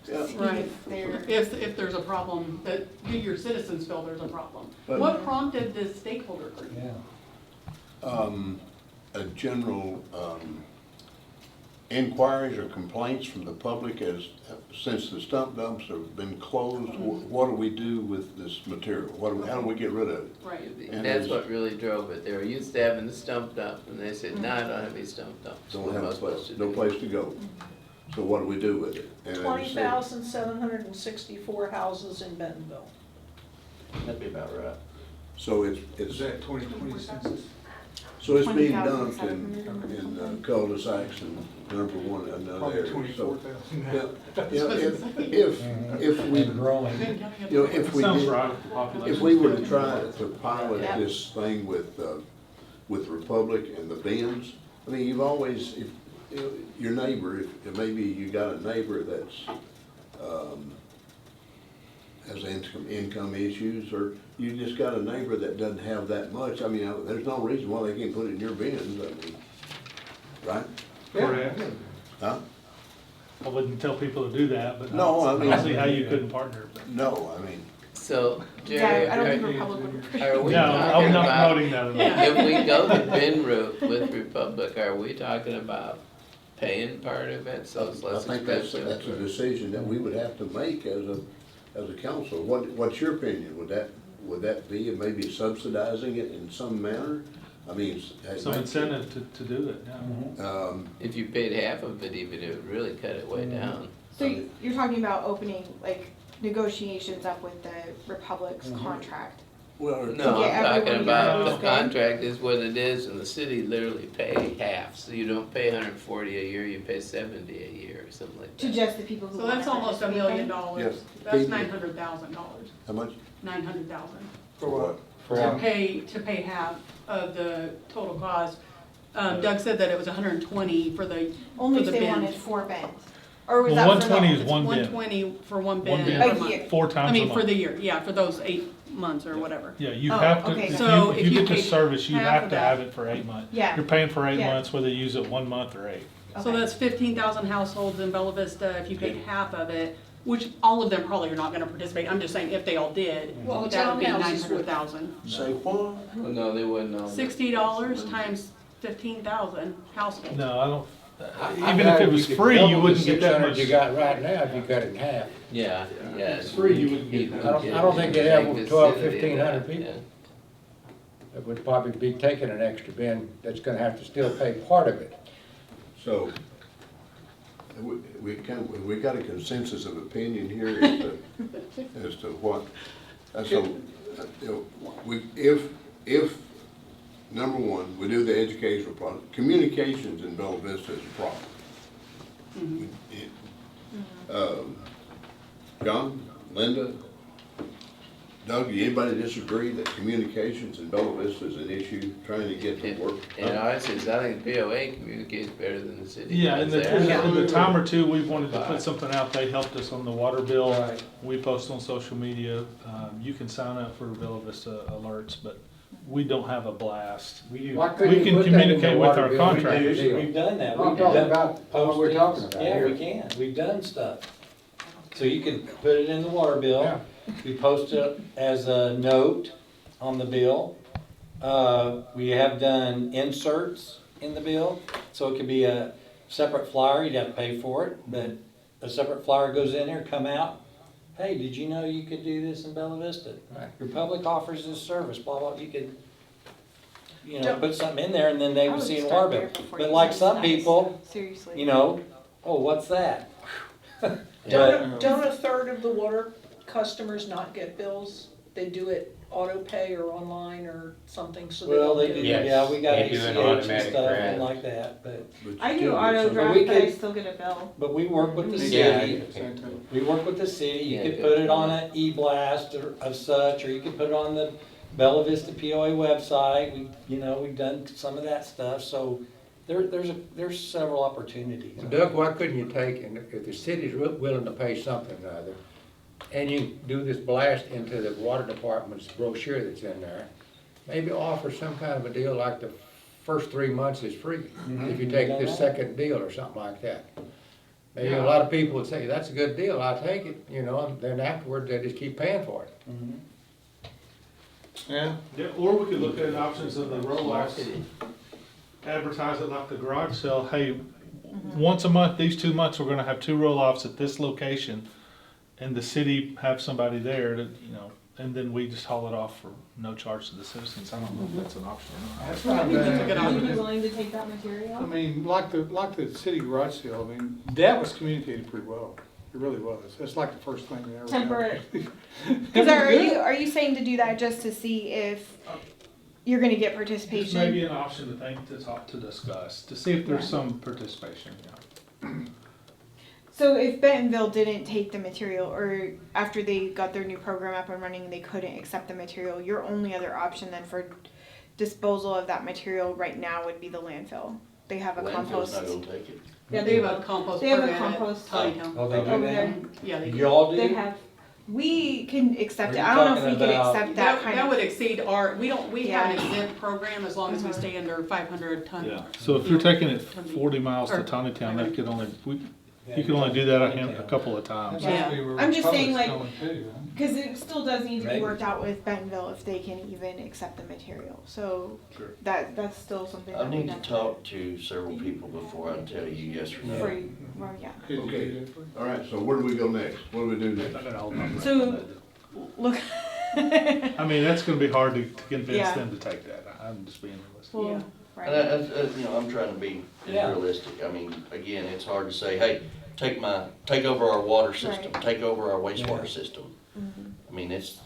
Yeah. See Right. if they're, if there's a problem, that your citizens feel there's a problem. But- What prompted this stakeholder group? Yeah. A general, inquiries or complaints from the public as, since the stump dumps have been closed, what do we do with this material? How do we get rid of it? Right. And that's there's- what really drove it. They were used to having the stump dump, and they said, no, I don't have any stump dumps. Don't What have am I a supposed place, to no do? place to go. So what do we do with it? And as I said, 20,764 houses in Bentonville. That'd be about right. So Is that 2020 census? so it's being dumped 20,700. in cul-de-sacs and number one, another Probably area. So, 24,000 now. if we, And growing. you know, if we Sounds did, right with the population. if we were to try to pilot Yeah. this thing with Republic and the bins, I mean, you've always, if, you know, your neighbor, if maybe you got a neighbor that's, has income issues, or you just got a neighbor that doesn't have that much, I mean, there's no reason why they can't put it in your bins, I mean, right? Correct. Huh? I wouldn't tell people to do that, but No, I mean- I see how you couldn't partner. but- No, I mean, So, Jerry, yeah, I don't think are Republic would appreciate are we No, talking I'm not about, promoting that at all. if we go the bin route with Republic, are we talking about paying part of it, so it's I less think that's a expensive? decision that we would have to make as a council. What's your opinion? Would that be maybe subsidizing it in some manner? I mean. Some incentive to do it, yeah. If you paid half of it even, it would really cut it way down. so you're talking about opening, like, negotiations up with the Republic's Mm-hmm. contract. Well, No, get I'm talking everyone about to the understand. contract is what it is, and the city literally pay half, so you don't pay 140 a year, you pay 70 a year, or something like To that. just the people who So want that's to almost $1 participate million. then? Yes. That's $900,000, how much? 900,000. For what? To pay half of the total cost. Doug said that it was 120 for the Only for if the they bins. wanted 4 bins. Or was Well, that for the 120 is whole- one bin. 120 for one bin. One bin. per A month. year. 4 times I a mean, for month. the year, yeah, for those 8 months or whatever. Yeah, you Oh, have to, okay. So if if you you get this paid service, you half have of to that- have it for 8 months. Yeah. You're paying for 8 Yeah. months, whether you use it 1 month or 8. So Okay. that's 15,000 households in Bella Vista, if you paid half of it, which all of them probably are not gonna participate, I'm just saying if they all did, Well, that would be townhouses would. 900,000. Say what? Well, no, they wouldn't know. $60 times 15,000 households. No, I don't, I'm even if glad it we was could free, you double the wouldn't get that 600 much. you got right now if you cut it in half. Yeah, yeah. It's free, you wouldn't get that. I don't think they'd have Big 12, facility, 1,500 yeah, people. It would probably be taking an extra bin that's gonna have to still pay part of it. So, we got a consensus of opinion here as to what, so, if, number one, we do the educational problem, communications in Bella Vista is a problem. John, Linda, Doug, anybody disagree that communications in Bella Vista is an issue, trying to get the work? In our instance, I think BOA communicates better than the city. Yeah, in does. in the time or two, we've wanted to put something out, they helped us on the water bill. Right. We post on social media, you can sign up for Bella Vista alerts, but we don't have a blast. Why We couldn't you can put that in the communicate with water our bill? contractors. We've done that. I'm We've talking done about what we're postings. talking about Yeah, here. we can. We've done stuff. So you can put it in the water bill. Yeah. We post it as a note on the bill. We have done inserts in the bill, so it could be a separate flyer, you'd have to pay for it, but a separate flyer goes in there, come out. Hey, did you know you could do this in Bella Vista? Right. Your public offers this service, blah, blah, you could, Don't- put something in there and then they I would would see in the start water there bill. before But you like send some that. people, Seriously. oh, what's that? Don't a third of the water customers not get bills? They do it auto pay or online or something, so they Well, don't they get do, it. Yes, yeah, we got they do an ACH and automatic stuff draft. and like that, but I do auto But draft, we but I could- still get a bill. we work with the Yeah. city. Same thing. We work with the city, you Yeah, could good. put it on an e-blast or of such, or you could put it on the Bella Vista POA website. We've done some of that stuff, so there's several opportunities. Doug, why couldn't you take, and if the city's willing to pay something or other, and you do this blast into the water department's brochure that's in there, maybe offer some kind of a deal like the first 3 months is free, if you take this second deal or something like that. Maybe a lot of people would say, that's a good deal, I'll take it, and then afterwards, they just keep paying for it. Mhm. Yeah, Yeah, or we could look at options of the roll-offs, advertise it like the garage sale, hey, once a month, these 2 months, we're gonna have 2 roll-offs at this location, and the city have somebody there to, and then we just haul it off for no charge to the citizens. I don't know if that's an option or not. That's not I think that's a good bad. Would you be option. willing to take that material? I mean, like the city garage sale, I mean, that was communicated pretty well. It really was. It's like the first thing we ever done. Temporary. It Because was good. are you saying to do that just to see if you're gonna get Just participation? maybe an option to think, to talk, to discuss, to see if there's some participation, So if Bentonville didn't take the material, or after they got their new program up and running, they couldn't accept the material, your only other option then for disposal of that material right now would be the landfill. They have a Landfill's compost. not gonna take it. Yeah, They have a compost They have a permit at compost. Tiny Town. Oh, they do Over that? there. Yeah, they do. Y'all do? They have, we can accept Are it, you I don't know if talking we can about- accept that That, kind that of. would exceed our, we have an Yeah. exempt program as long as we Uh-huh. stay under 500 ton. yeah. So if you're taking it 40 miles to Tawny Town, that could only, you can only do that a couple of times. Yeah. That's where I'm just saying, Republic's like- going too, huh? Cause it still does need to be Maybe. worked out with Bentonville if they can even accept the material, so Sure. that's still something I that we need to have talk to several people before I tell you yes or For, no. well, yeah. Could you Okay. do that, please? All right, so where do we go next? What do we do next? So, look. I mean, that's gonna be hard to convince Yeah. them to take that. I'm just being realistic. Well, And right. I'm trying to be Yeah. realistic. I mean, again, it's hard to say, hey, take over our water system, Right. take over our wastewater Yeah. system. Mhm. I mean, it's.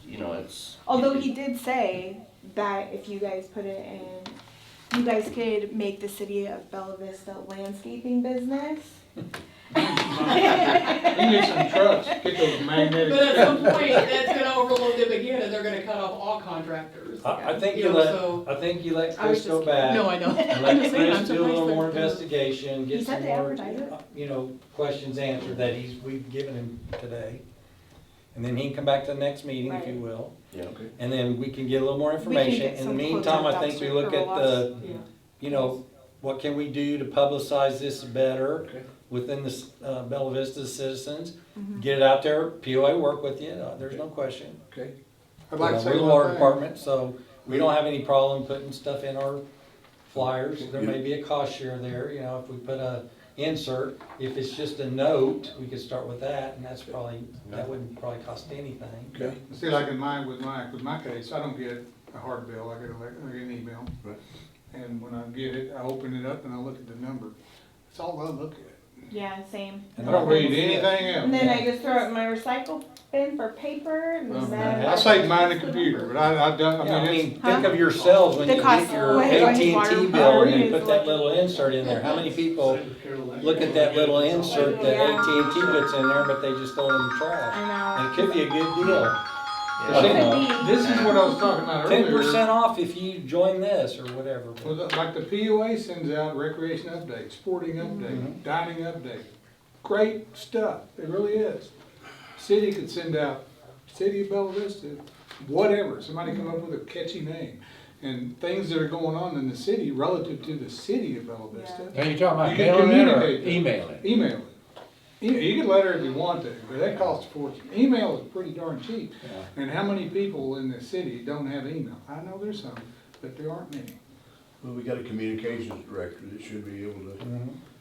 Although he did say that if you guys put it in, you guys could make the city of Bella Vista landscaping business. You need some trucks, get those magnetic. But at some point, that's gonna overload them again, and they're gonna cut off all contractors. I think You you know, let, so- I think you let I was Chris go just kidding. back. No, I don't. And I'm let just saying, I'm Chris do a little surprised more they're- investigation, He get said some they more, advertise it. questions answered that we've given him today. And then he can come back to the next meeting, if you Right. will, Yeah, okay. and then we can get a little more We can information. get In the some quotes meantime, on I think we dumpster look at the, roll-offs. what can we do to publicize this better Okay. within the Bella Vista citizens? Mhm. Get it out there, POA work with you, there's no question. Okay. I'd like to We're say the water one thing. department, so we don't have any problem putting stuff in our flyers. There may be a cost share there, if we put a insert. If it's just a note, we could start with that, and that's probably, that wouldn't probably cost anything. Okay. See, like in mine, with my case, I don't get a hard bill, I get an email. Right. And when I get it, I open it up and I look at the number. That's all I look at. Yeah, same. I don't read anything And then else. I just throw it in my recycle bin for paper and then. I save mine in the computer, but I don't, Yeah, I mean, it's, think of yourselves when The you cost- get your when I AT&T water- bill and they water put that is little insert in there. How many people look at that little insert that Yeah. AT&T puts in there, but they just throw it in the trash? I know. And it could be a good deal. Yeah. You know, this is what I was talking about earlier. 10% off if you join this or whatever. Well, like the POA sends out recreation updates, sporting update, Mhm. dining update. Great stuff, it really is. City could send out, City of Bella Vista, whatever, somebody come up with a catchy name. And things that are going on in the city relative to the City of Bella Vista. Now, you talking about You can mailing it or communicate them. emailing? Email it. You can letter if you want to, but that costs a fortune. Email is pretty darn cheap. Yeah. And how many people in the city don't have email? I know there's some, but there aren't many. Well, we got a communications director that should be able to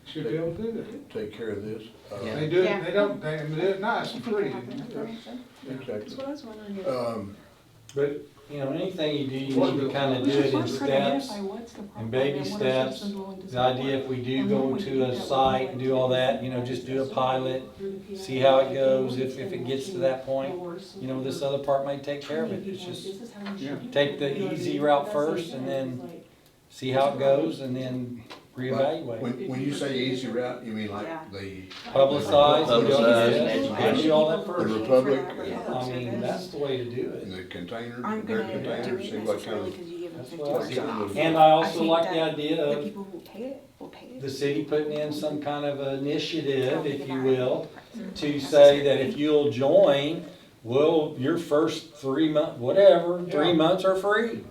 Should be able to do that. take care of this. Yeah. They do Yeah. it, they don't, they do it nice and pretty. Exactly. what I was wondering. But, you know, anything you do, you need to kind of do it in steps, in baby steps. The idea if we do go to a site and do all that, you know, just do a pilot, see how it goes. If it gets to that point, you know, this other part may take care of it. It's just Yeah. take the easy route first and then see how it goes and then reevaluate. When you say easy route, you mean like Yeah. the Publicize, and do all Publicize, that. education. Do all that the first. Republic I mean, that's the way to do and it. the container, Aren't their gonna do container, it see what kind necessarily of. because you give them That's 50% what off. And I also think like the that idea The of people who pay it will pay it. the city putting in some kind of initiative, if you will, to say that if you'll join, well, your first 3 months, whatever, 3 months are free.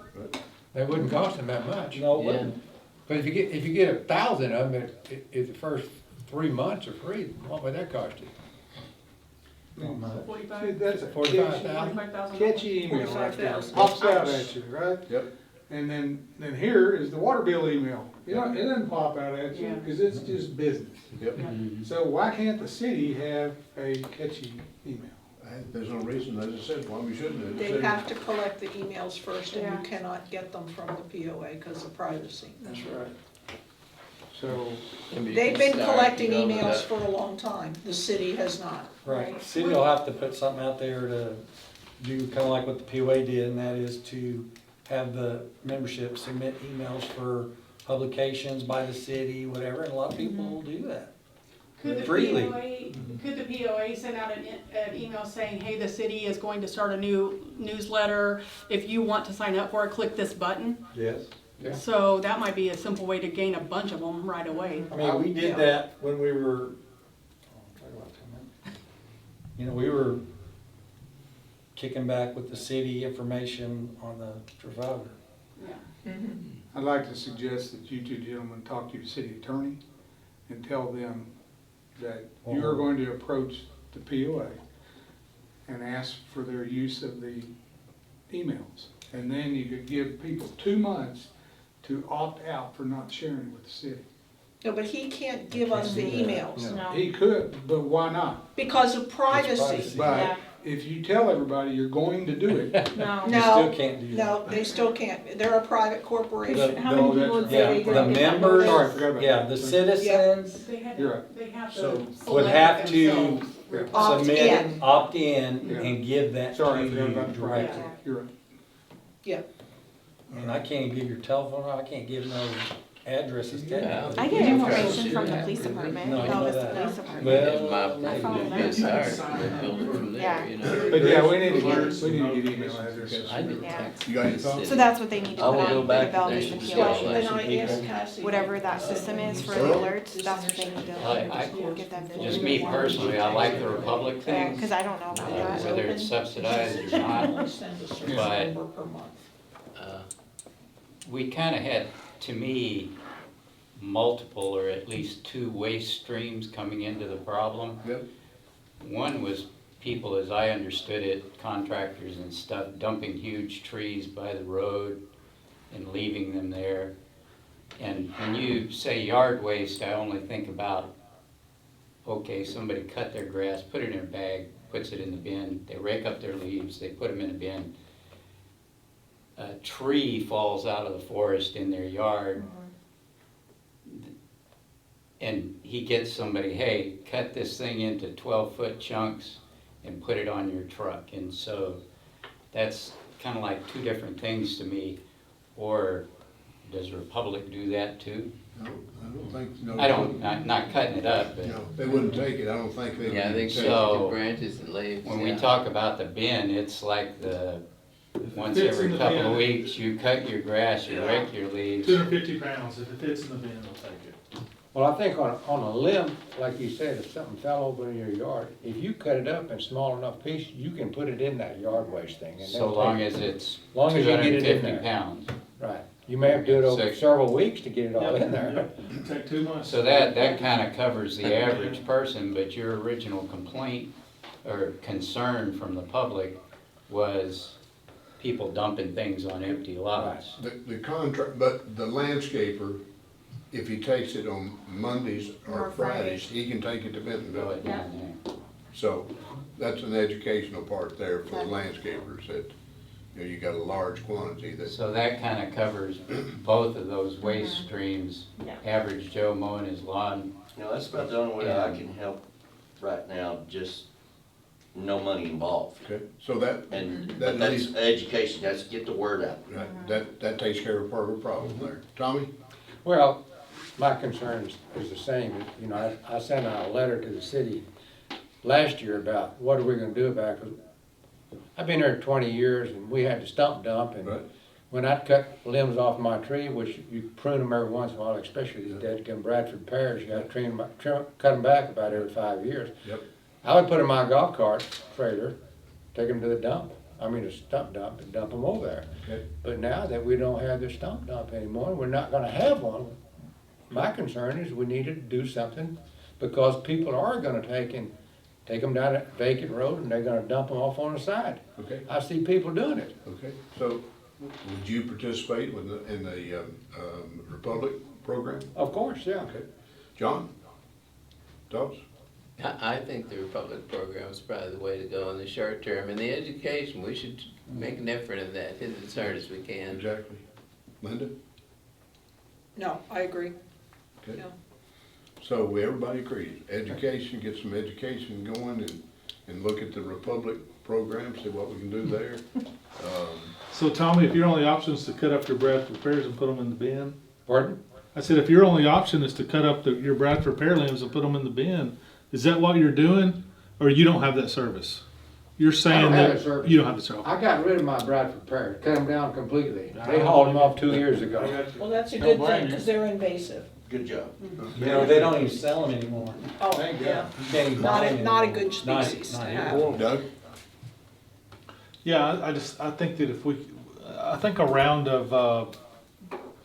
That wouldn't cost them that much. You know, it Yeah. wouldn't. But if you get 1,000 of them, if the first 3 months are free, what would that cost you? See, that's a 45,000? catchy email right there. 45,000. Pops out at you, right? Yep. And then here is the water bill email. You know, it doesn't pop out at you because it's just business. Yep. So why can't the city have a catchy email? There's no reason, as I said, why we shouldn't have. They have to collect the emails first, and Yeah. you cannot get them from the POA because of privacy. That's right. So, Maybe you They've can been start collecting building emails up. for a long time. The city has not. Right, city will have to put something out there to do kind of like what the POA did, and that is to have the membership submit emails for publications by the city, whatever, and a lot of people will do that. Could the Freely. POA send out an email saying, hey, the city is going to start a new newsletter. If you want to sign up for it, click this button. Yes. Yeah. So that might be a simple way to gain a bunch of them right away. I mean, we did that when we were, you know, we were kicking back with the city information on the Trafalgar. I'd like to suggest that you two gentlemen talk to your city attorney and tell them that you are going to approach the POA and ask for their use of the emails. And then you could give people 2 months to opt out for not sharing it with the city. No, but he can't give us the emails No. He could, but why not? because of privacy. privacy. But Yeah. if you tell everybody you're going to do it, No. You No, still can't do that. no, they still can't. They're a private corporation. How many people would say Yeah, they the don't get that members, Sorry, I forgot about yeah, that. the citizens You're right. They have So- would have to Opt submit, in. opt in, Yeah. and give that to Sorry, I you forgot about the directly. privacy. You're right. And I can't give your telephone, I can't give no addresses technically. I get information from the police department, No, I know Bella Vista that. Police Department. And my, Well, I follow it'd be them. a start, we'll build it from there, Yeah. you know. But yeah, we need to get email addresses. I do Yeah. text. You got any thoughts? So that's what they need to I put will go on back the and Bella there Vista should POA. still Then some I people. asked Cassie. Whatever that system is for the alerts, that's what they need to get them. Just me personally, I like the Republic Yeah, thing, cause I don't know about that. whether it's subsidized or They not. only send a certain But- number per month. We kind of had, to me, multiple or at least 2 waste streams coming into the problem. Yep. One was people, as I understood it, contractors and stuff, dumping huge trees by the road and leaving them there. And when you say yard waste, I only think about, okay, somebody cut their grass, put it in a bag, puts it in the bin, they rake up their leaves, they put them in a bin. A tree falls out of the forest in their yard, and he gets somebody, hey, cut this thing into 12-foot chunks and put it on your truck. And so that's kind of like two different things to me. Or does Republic do that too? No, I don't think, no. I don't, not cutting it up, but No, they wouldn't take it, I don't think they would. Yeah, I think take it. so. the branches and leaves. when we yeah. talk about the bin, it's like the, once fits in every the couple bin. of weeks, you cut your grass, you rake your leaves. 250 pounds, if it fits in the bin, they'll take it. Well, I think on a limb, like you said, if something fell over in your yard, if you cut it up in small enough pieces, you can put it in that yard waste thing. And So they'll long take it. as it's Long as you get it in 250 there. pounds. Right. You may have to do it over So- several weeks to get it all in there. Take 2 months. So that kind of covers the average person, but your original complaint or concern from the public was people dumping things on empty lots. The contract, but the landscaper, if he takes it on Mondays or Or Fridays, Fridays. he can take it to Throw Bentonville. it down there. So that's an educational part there for the landscapers that, you know, you got a large quantity that, So that kind of covers both of those waste streams. Yeah. Average Joe mowing his lawn. You know, that's about the only way I can help right now, just no money involved. okay, so that, And, that but that's leaves, education, that's get the word out. right, that takes care of part of the problem there. Tommy? Well, my concern is the same. You know, I sent out a letter to the city last year about what are we gonna do about it. 'Cause I've been here 20 years and we had to stump dump, and Right. when I'd cut limbs off my tree, which you prune them every once in a while, especially these dead Bradford pears, you gotta cut them back about every 5 years. Yep. I would put them in my golf cart trailer, take them to the dump. I mean, a stump dump, and dump them over there. Okay. But now that we don't have the stump dump anymore, we're not gonna have one. My concern is we need to do something, because people are gonna take them down that vacant road and they're gonna dump them off on the side. Okay, I see people doing it. okay, so would you participate in the Republic program? Of course, yeah. Okay. John? Thoughts? I think the Republic program is probably the way to go in the short term, and the education, we should make an effort in that, hit it as hard as we can. Exactly. Linda? No, I agree. Okay. Yeah. So everybody agrees, education, get some education going and look at the Republic program, see what we can do there. So Tommy, if your only option is to cut up your Bradford pears and put them in the bin, Pardon? I said, if your only option is to cut up your Bradford pear limbs and put them in the bin, is that what you're doing? Or you don't have that service? You're saying have that that service. you don't have the service. I got rid of my Bradford pears, cut them down completely. They hauled them off 2 years ago. Well, that's a Don't good blame thing, you. because they're invasive. Good job. You know, they don't even sell them anymore. Oh, Thank yeah. You can't even buy them Not a anymore. good Not- species to not have. here. Doug? Yeah, I think that if I think a round of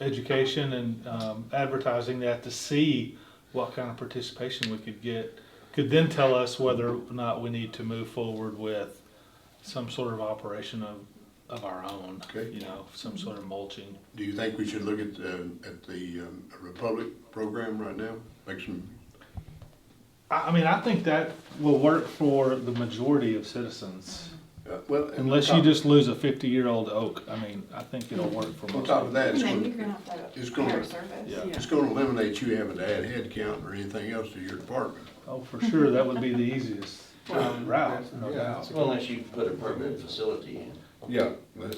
education and advertising that to see what kind of participation we could get, could then tell us whether or not we need to move forward with some sort of operation of our own. Okay. You know, some sort of mulching. Do you think we should look at the Republic program right now? Make some, I mean, I think that will work for the majority of citizens. well. Unless you just lose a 50-year-old oak. I mean, I think it'll work for On most top people. of that, And it's then gonna, you're gonna have to have it's a gonna- care service. Yeah. it's gonna eliminate you having to add head count or anything else to your department. Oh, for sure, that would be the easiest route, no Yeah. doubt. Well, unless you put a permanent facility in. Yeah, but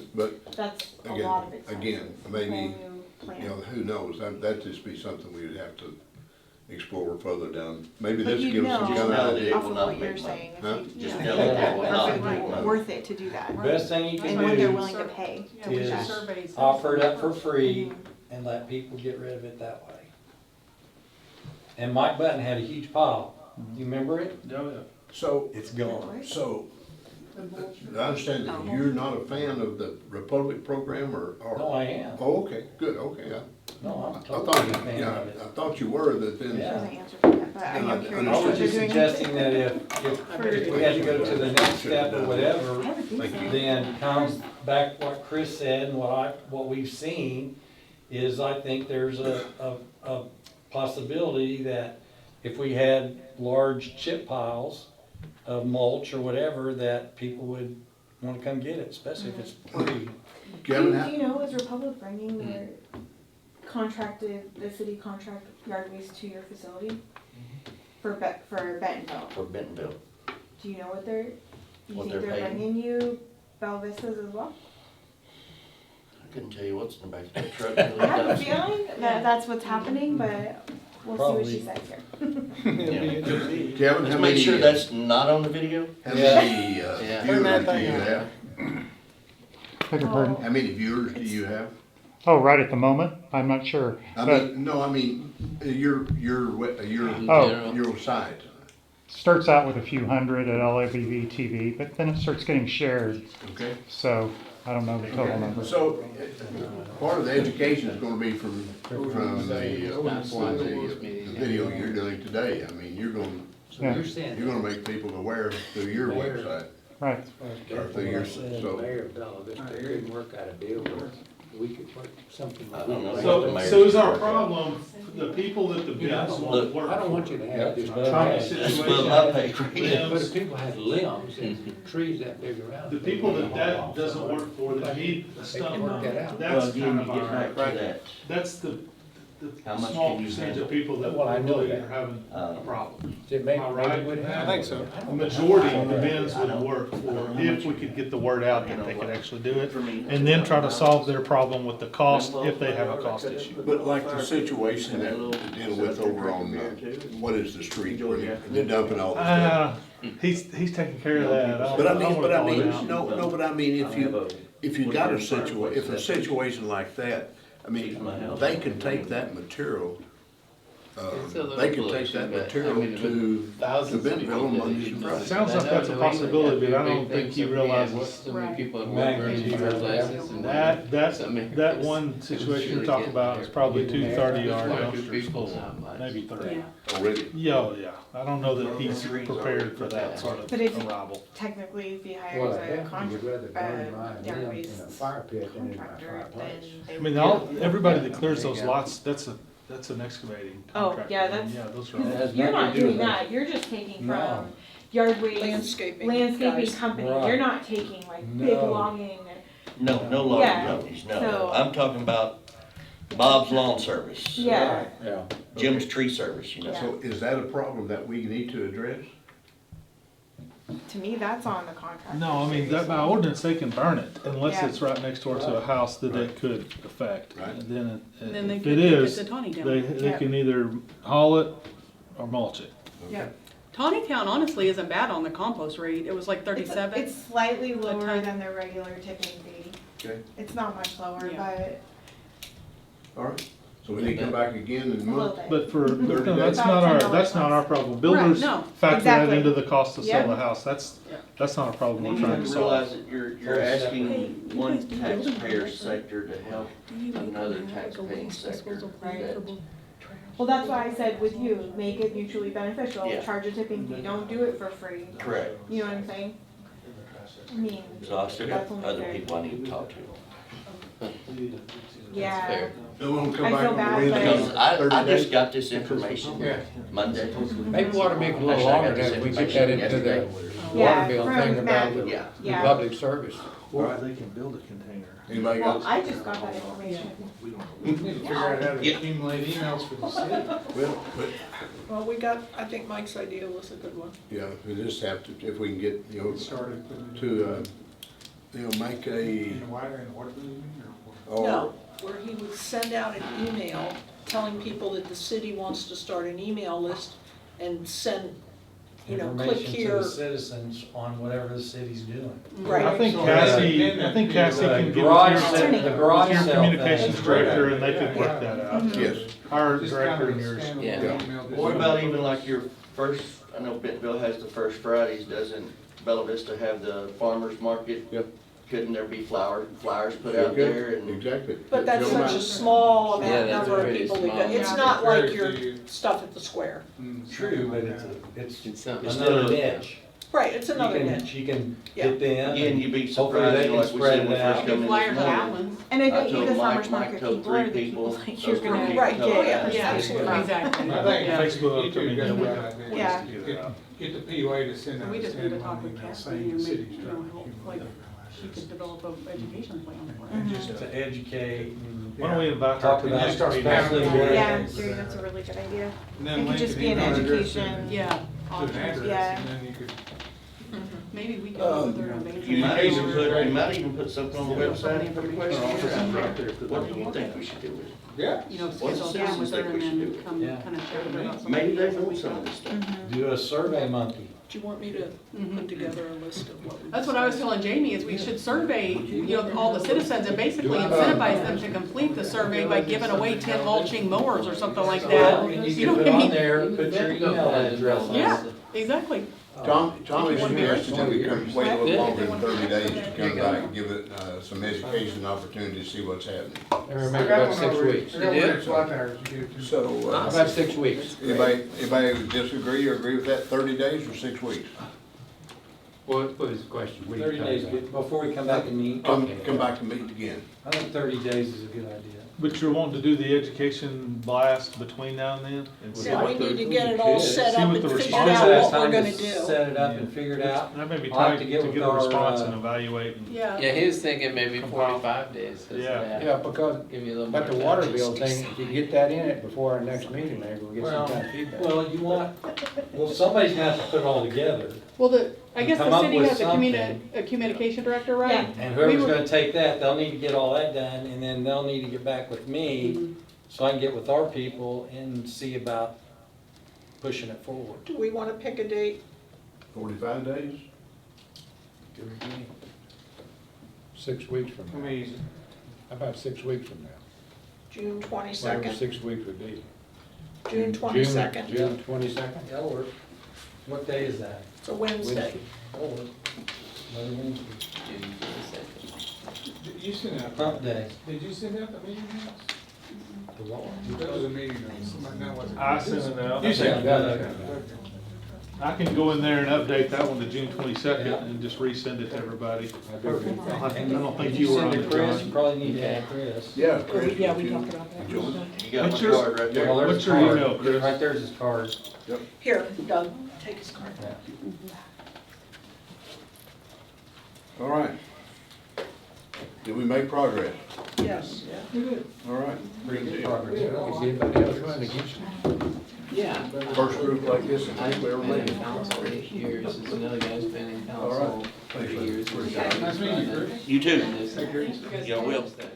That's a Again- lot of it. again, It's a maybe, whole new plan. you know, who knows, that'd just be something we would have to explore further down. Maybe But this you gives us some know, kind know of that it idea. off will of not what you're make money. saying, Huh? if you, Just yeah, know that that will or not if it make would be money. worth it to do that. Best thing you And can what they're do willing to pay. Yeah, we is should surveys. offer it up for free and let people get rid of it that way. And Mike Button had a huge pile. You remember it? Oh, yeah. So, It's gone. so, I understand that you're not a fan of the Republic program or? No, I am. Oh, okay, good, okay. No, I'm I totally thought, a fan yeah, of it. I thought you were, that then. She Yeah. doesn't answer for that, but I And I am curious I what was they're just doing. suggesting that if we had to go to the next step or whatever, Thank you. then comes back what Chris said and what we've seen, is I think there's a possibility that if we had large chip piles of mulch or whatever, that people would wanna come get it, especially if it's pretty. Kevin, Do you know, is Republic bringing their the city contract yard waste to your facility? For Bentonville? For Bentonville. Do you know what they're, you What think they're they're paying? bringing you Bella Vistas as well? I couldn't tell you what's in the back of that truck. I have a feeling that that's what's happening, but we'll see what she says here. Kevin, Let's how make many, sure that's not on the video. how many Yeah. viewers do you have? Beg your pardon? How many viewers do you have? Oh, right at the moment? I'm not sure. I But mean, no, I mean, your Oh. your site. starts out with a few hundred at LABV TV, but then it starts getting shared. Okay. So I don't know the total number. So, part of the education is gonna be from the video you're doing today. I mean, you're Yeah. gonna make people aware through your website, Right. or through your, so. Mayor of Bella Vista couldn't work out a deal where we could put something. I don't know. So is our problem, the people that the bids won't work I don't want for? you to have this. Tommy That's situation, above my pay grade. But limbs, if people had limbs and trees that big around. the people that doesn't work for, that need a They stump can work that grant, out. Well, that's again, kind you of get back our, to that. that's the How much small can you percentage handle? of people that Well, I know really that. are having a problem. It may, All right. maybe would have. I think so. The majority of the bins would work for, if we could get the word out that they could actually do it, For me. and then try to solve their problem with the cost, if they have a cost issue. But like the situation that we're dealing with over on, what is the street where they're dumping all the stuff? He's taking care of that. But I mean, wanna call him out. no, but I mean, if you got if a situation like that, I mean, they can take that material, It's a little they can take pollution, that but, I material mean, to thousands of Bentonville people on did it. Monday and Friday. Sounds like that's a possibility, but I don't think he realizes So many people have Right. worked in different places and. that, So many that people- one situation Sure you're talking get about there. is probably two 30-yard Quite a few dumpsters people, full, not much. maybe 30. Yeah. Already. Yeah, oh, yeah, I don't know that he's prepared for that sort of But if- arrival. Technically, if he Well, hires I a definitely would rather burn my yard limb in waste a fire pit than in my contractor, then fireplace. they I would. mean, everybody that clears those lots, that's an excavating Oh, contractor. yeah, and that's- Yeah, those are It all. has You're nothing not to do doing with that, you're just taking No. from yard waste. Landscaping Landscaping guys. company, Right. you're not taking like big No. logging. No, no logging Yeah, companies, no. so- I'm talking about Bob's Lawn Service. Yeah, Yeah. Jim's Tree Service, you know. Yeah. So is that a problem that we need to address? to me, that's on the contract. No, I mean, that by ordinance, they can burn it unless Yeah. it's right next door to a house that it could affect. Right. And then, And then they if could it take it is, to Tawny Town. they Yeah. can either haul it or mulch it. Yeah. Tawny Town honestly isn't bad on the compost rate. It was like It's 37. slightly lower ton. than their regular tipping fee. Okay, It's not much lower, Yeah. but all right. So we need to come back again in a a little month? bit. But for, but no, days. that's not our, About that's not our problem. Builders no. factor that Exactly. into the cost to sell Yep. the house. That's not a problem And we're you trying have to to realize solve. that you're Hey, asking you one guys do building taxpayer permits, sector to help another taxpaying sector. Well, that's why I said with you, make it mutually beneficial, Yeah. charge a tipping fee, don't do it for free. Correct. You know what I'm saying? I mean, So I still got That's only other fair. people I need to talk to. yeah. fair. Then we'll come I back feel on bad, Wednesday. Because I 30 just days. got this information Monday. Maybe we ought to make it a little Actually, I got longer this than we get that information into the yesterday. water Yeah, bill from thing about Matt. the Yeah. Yeah. public service. Or they can build a container. Anybody Well, else? I just got that information. Figure out how to Yeah. accumulate emails for the city. Well, but, Well, we got, I think Mike's idea was a good one. yeah, we just have to, if we can get, Started putting it to, make in a, the wire and water moving or? or, No, where he would send out an email telling people that the city wants to start an email list and send, click information to here. the citizens on whatever the city's doing. Right. I think So Cassie, that's I think Cassie can The get garage with sale- your, the garage with your sale communications thing. director and they could work that out. yes, Our Just director kind of and yours. expand on Yeah. the email that What you- about even like your first, I know Bentonville has the first Fridays, doesn't Bella Vista have the farmer's market? Yep. Couldn't there be flyers put out there and? exactly. But that's Fill 'em such a out. small Yeah, amount, that's number of pretty people that small. go, it's Yeah. not like Compared your to- stuff at the square. Mm, True, but something like it's that. it's It's something. another niche. Right, it's another niche. You can Yeah. get them. Again, you'd be Hopefully surprised, they can like we spread said it when we out. first Big come in flyer this for that morning. one. And I I bet you told the Mike, farmer's Mike market told people are 3 the people, people like those you're 3 gonna. people Right, told yeah, us. yeah. Yeah, Absolutely. exactly. I think Yeah. Facebook, I YouTube mean, got a we good got- idea. Yeah. Get the POA to send out We a just need to talk standalone with email Kathy saying and the make, city's you know, driving help, human like, labor she could develop a education plan for it. and just To educate and Why don't we invite her talk to about the next meeting? especially where. Yeah, Gary, that's a really good idea. And then It could link just an be an email address education. to Yeah, an options. address, Yeah. and then you could, Maybe we could go with her and You might even put something on the website, put a question Yeah. out there. What do you think we should do with it? yeah. You know, What's schedule the time with citizens her think we and should then do? come Yeah. kind of chat with her about some Maybe they ideas that we want some of could- this stuff. Mm-hmm. Do a survey monkey. Do you want me to put together a list of what we? That's what I was telling Jamie, is we should survey, you know, all the citizens and basically Do it. incentivize them to complete the survey by giving away 10 mulching mowers or something like Well, that. and You you know can what I put on mean? there, put your email address on it. Yeah, exactly. Tommy suggested that we come wait a little Yeah. longer than 30 days to come back and give it some education opportunity to see what's happening. Or maybe about 6 weeks. I got one that's like ours, you do too. So, How about 6 weeks? anybody disagree or agree with that, 30 days or 6 weeks? What was the question? What are you 30 days talking about? before we come back and meet. Come back and meet again. I think 30 days is a good idea. But you're wanting to do the education blast between now and then? And see Yeah, we what need the- to get it all set See up what and the figure response out is. what we're gonna do. Set it up and figure it out. That may be I'll have time to to get get with a response our, and evaluate. And Yeah. Yeah, he was thinking maybe Compile. 45 days. Yeah. Yeah, because, Give you a little more but the time. water bill thing, if you get that in it before our next meeting, maybe we'll get some kind of feedback. Well, you want, well, somebody's gonna have to put it all together. Well, I guess Come the up city with has something. a communication director, right? And We whoever's were- gonna take that, they'll need to get all that done, and then they'll need to get back with me, so I can get with our people and see about pushing it forward. Do we wanna pick a date? 45 days? 6 weeks from I now. mean, How about 6 weeks from now? June Whatever 22nd? 6 weeks would be. June 22nd. June 22nd? That'll work. What day is that? It's a Wednesday. That'll work. Another Wednesday. June 22nd. did you send out, Hump day. did you send out the meeting notes? The what? That was a meeting notes, somebody, that wasn't. I sent it out. You sent it Yeah, out. yeah. I can go in there and update that one to June 22nd Yeah. and just resend it to everybody. Perfect. I And don't think if you were send on to the Chris, drawing. you probably need to add Chris. Yeah, Chris. Yeah, we talked about that. You got my What's your- card right there. Well, there's What's his your card. email, Chris? Right there's his card. Here, Doug, take his card. All right. Did we make progress? Yes. All right. Pretty good progress. Is anybody else running against you? Yeah. First group like this, and I I've think we ever been made in it. council 8 years, there's another guy's been in All council right. 30 years. Nice meeting you, Chris. You too. And this- Yeah, I will. that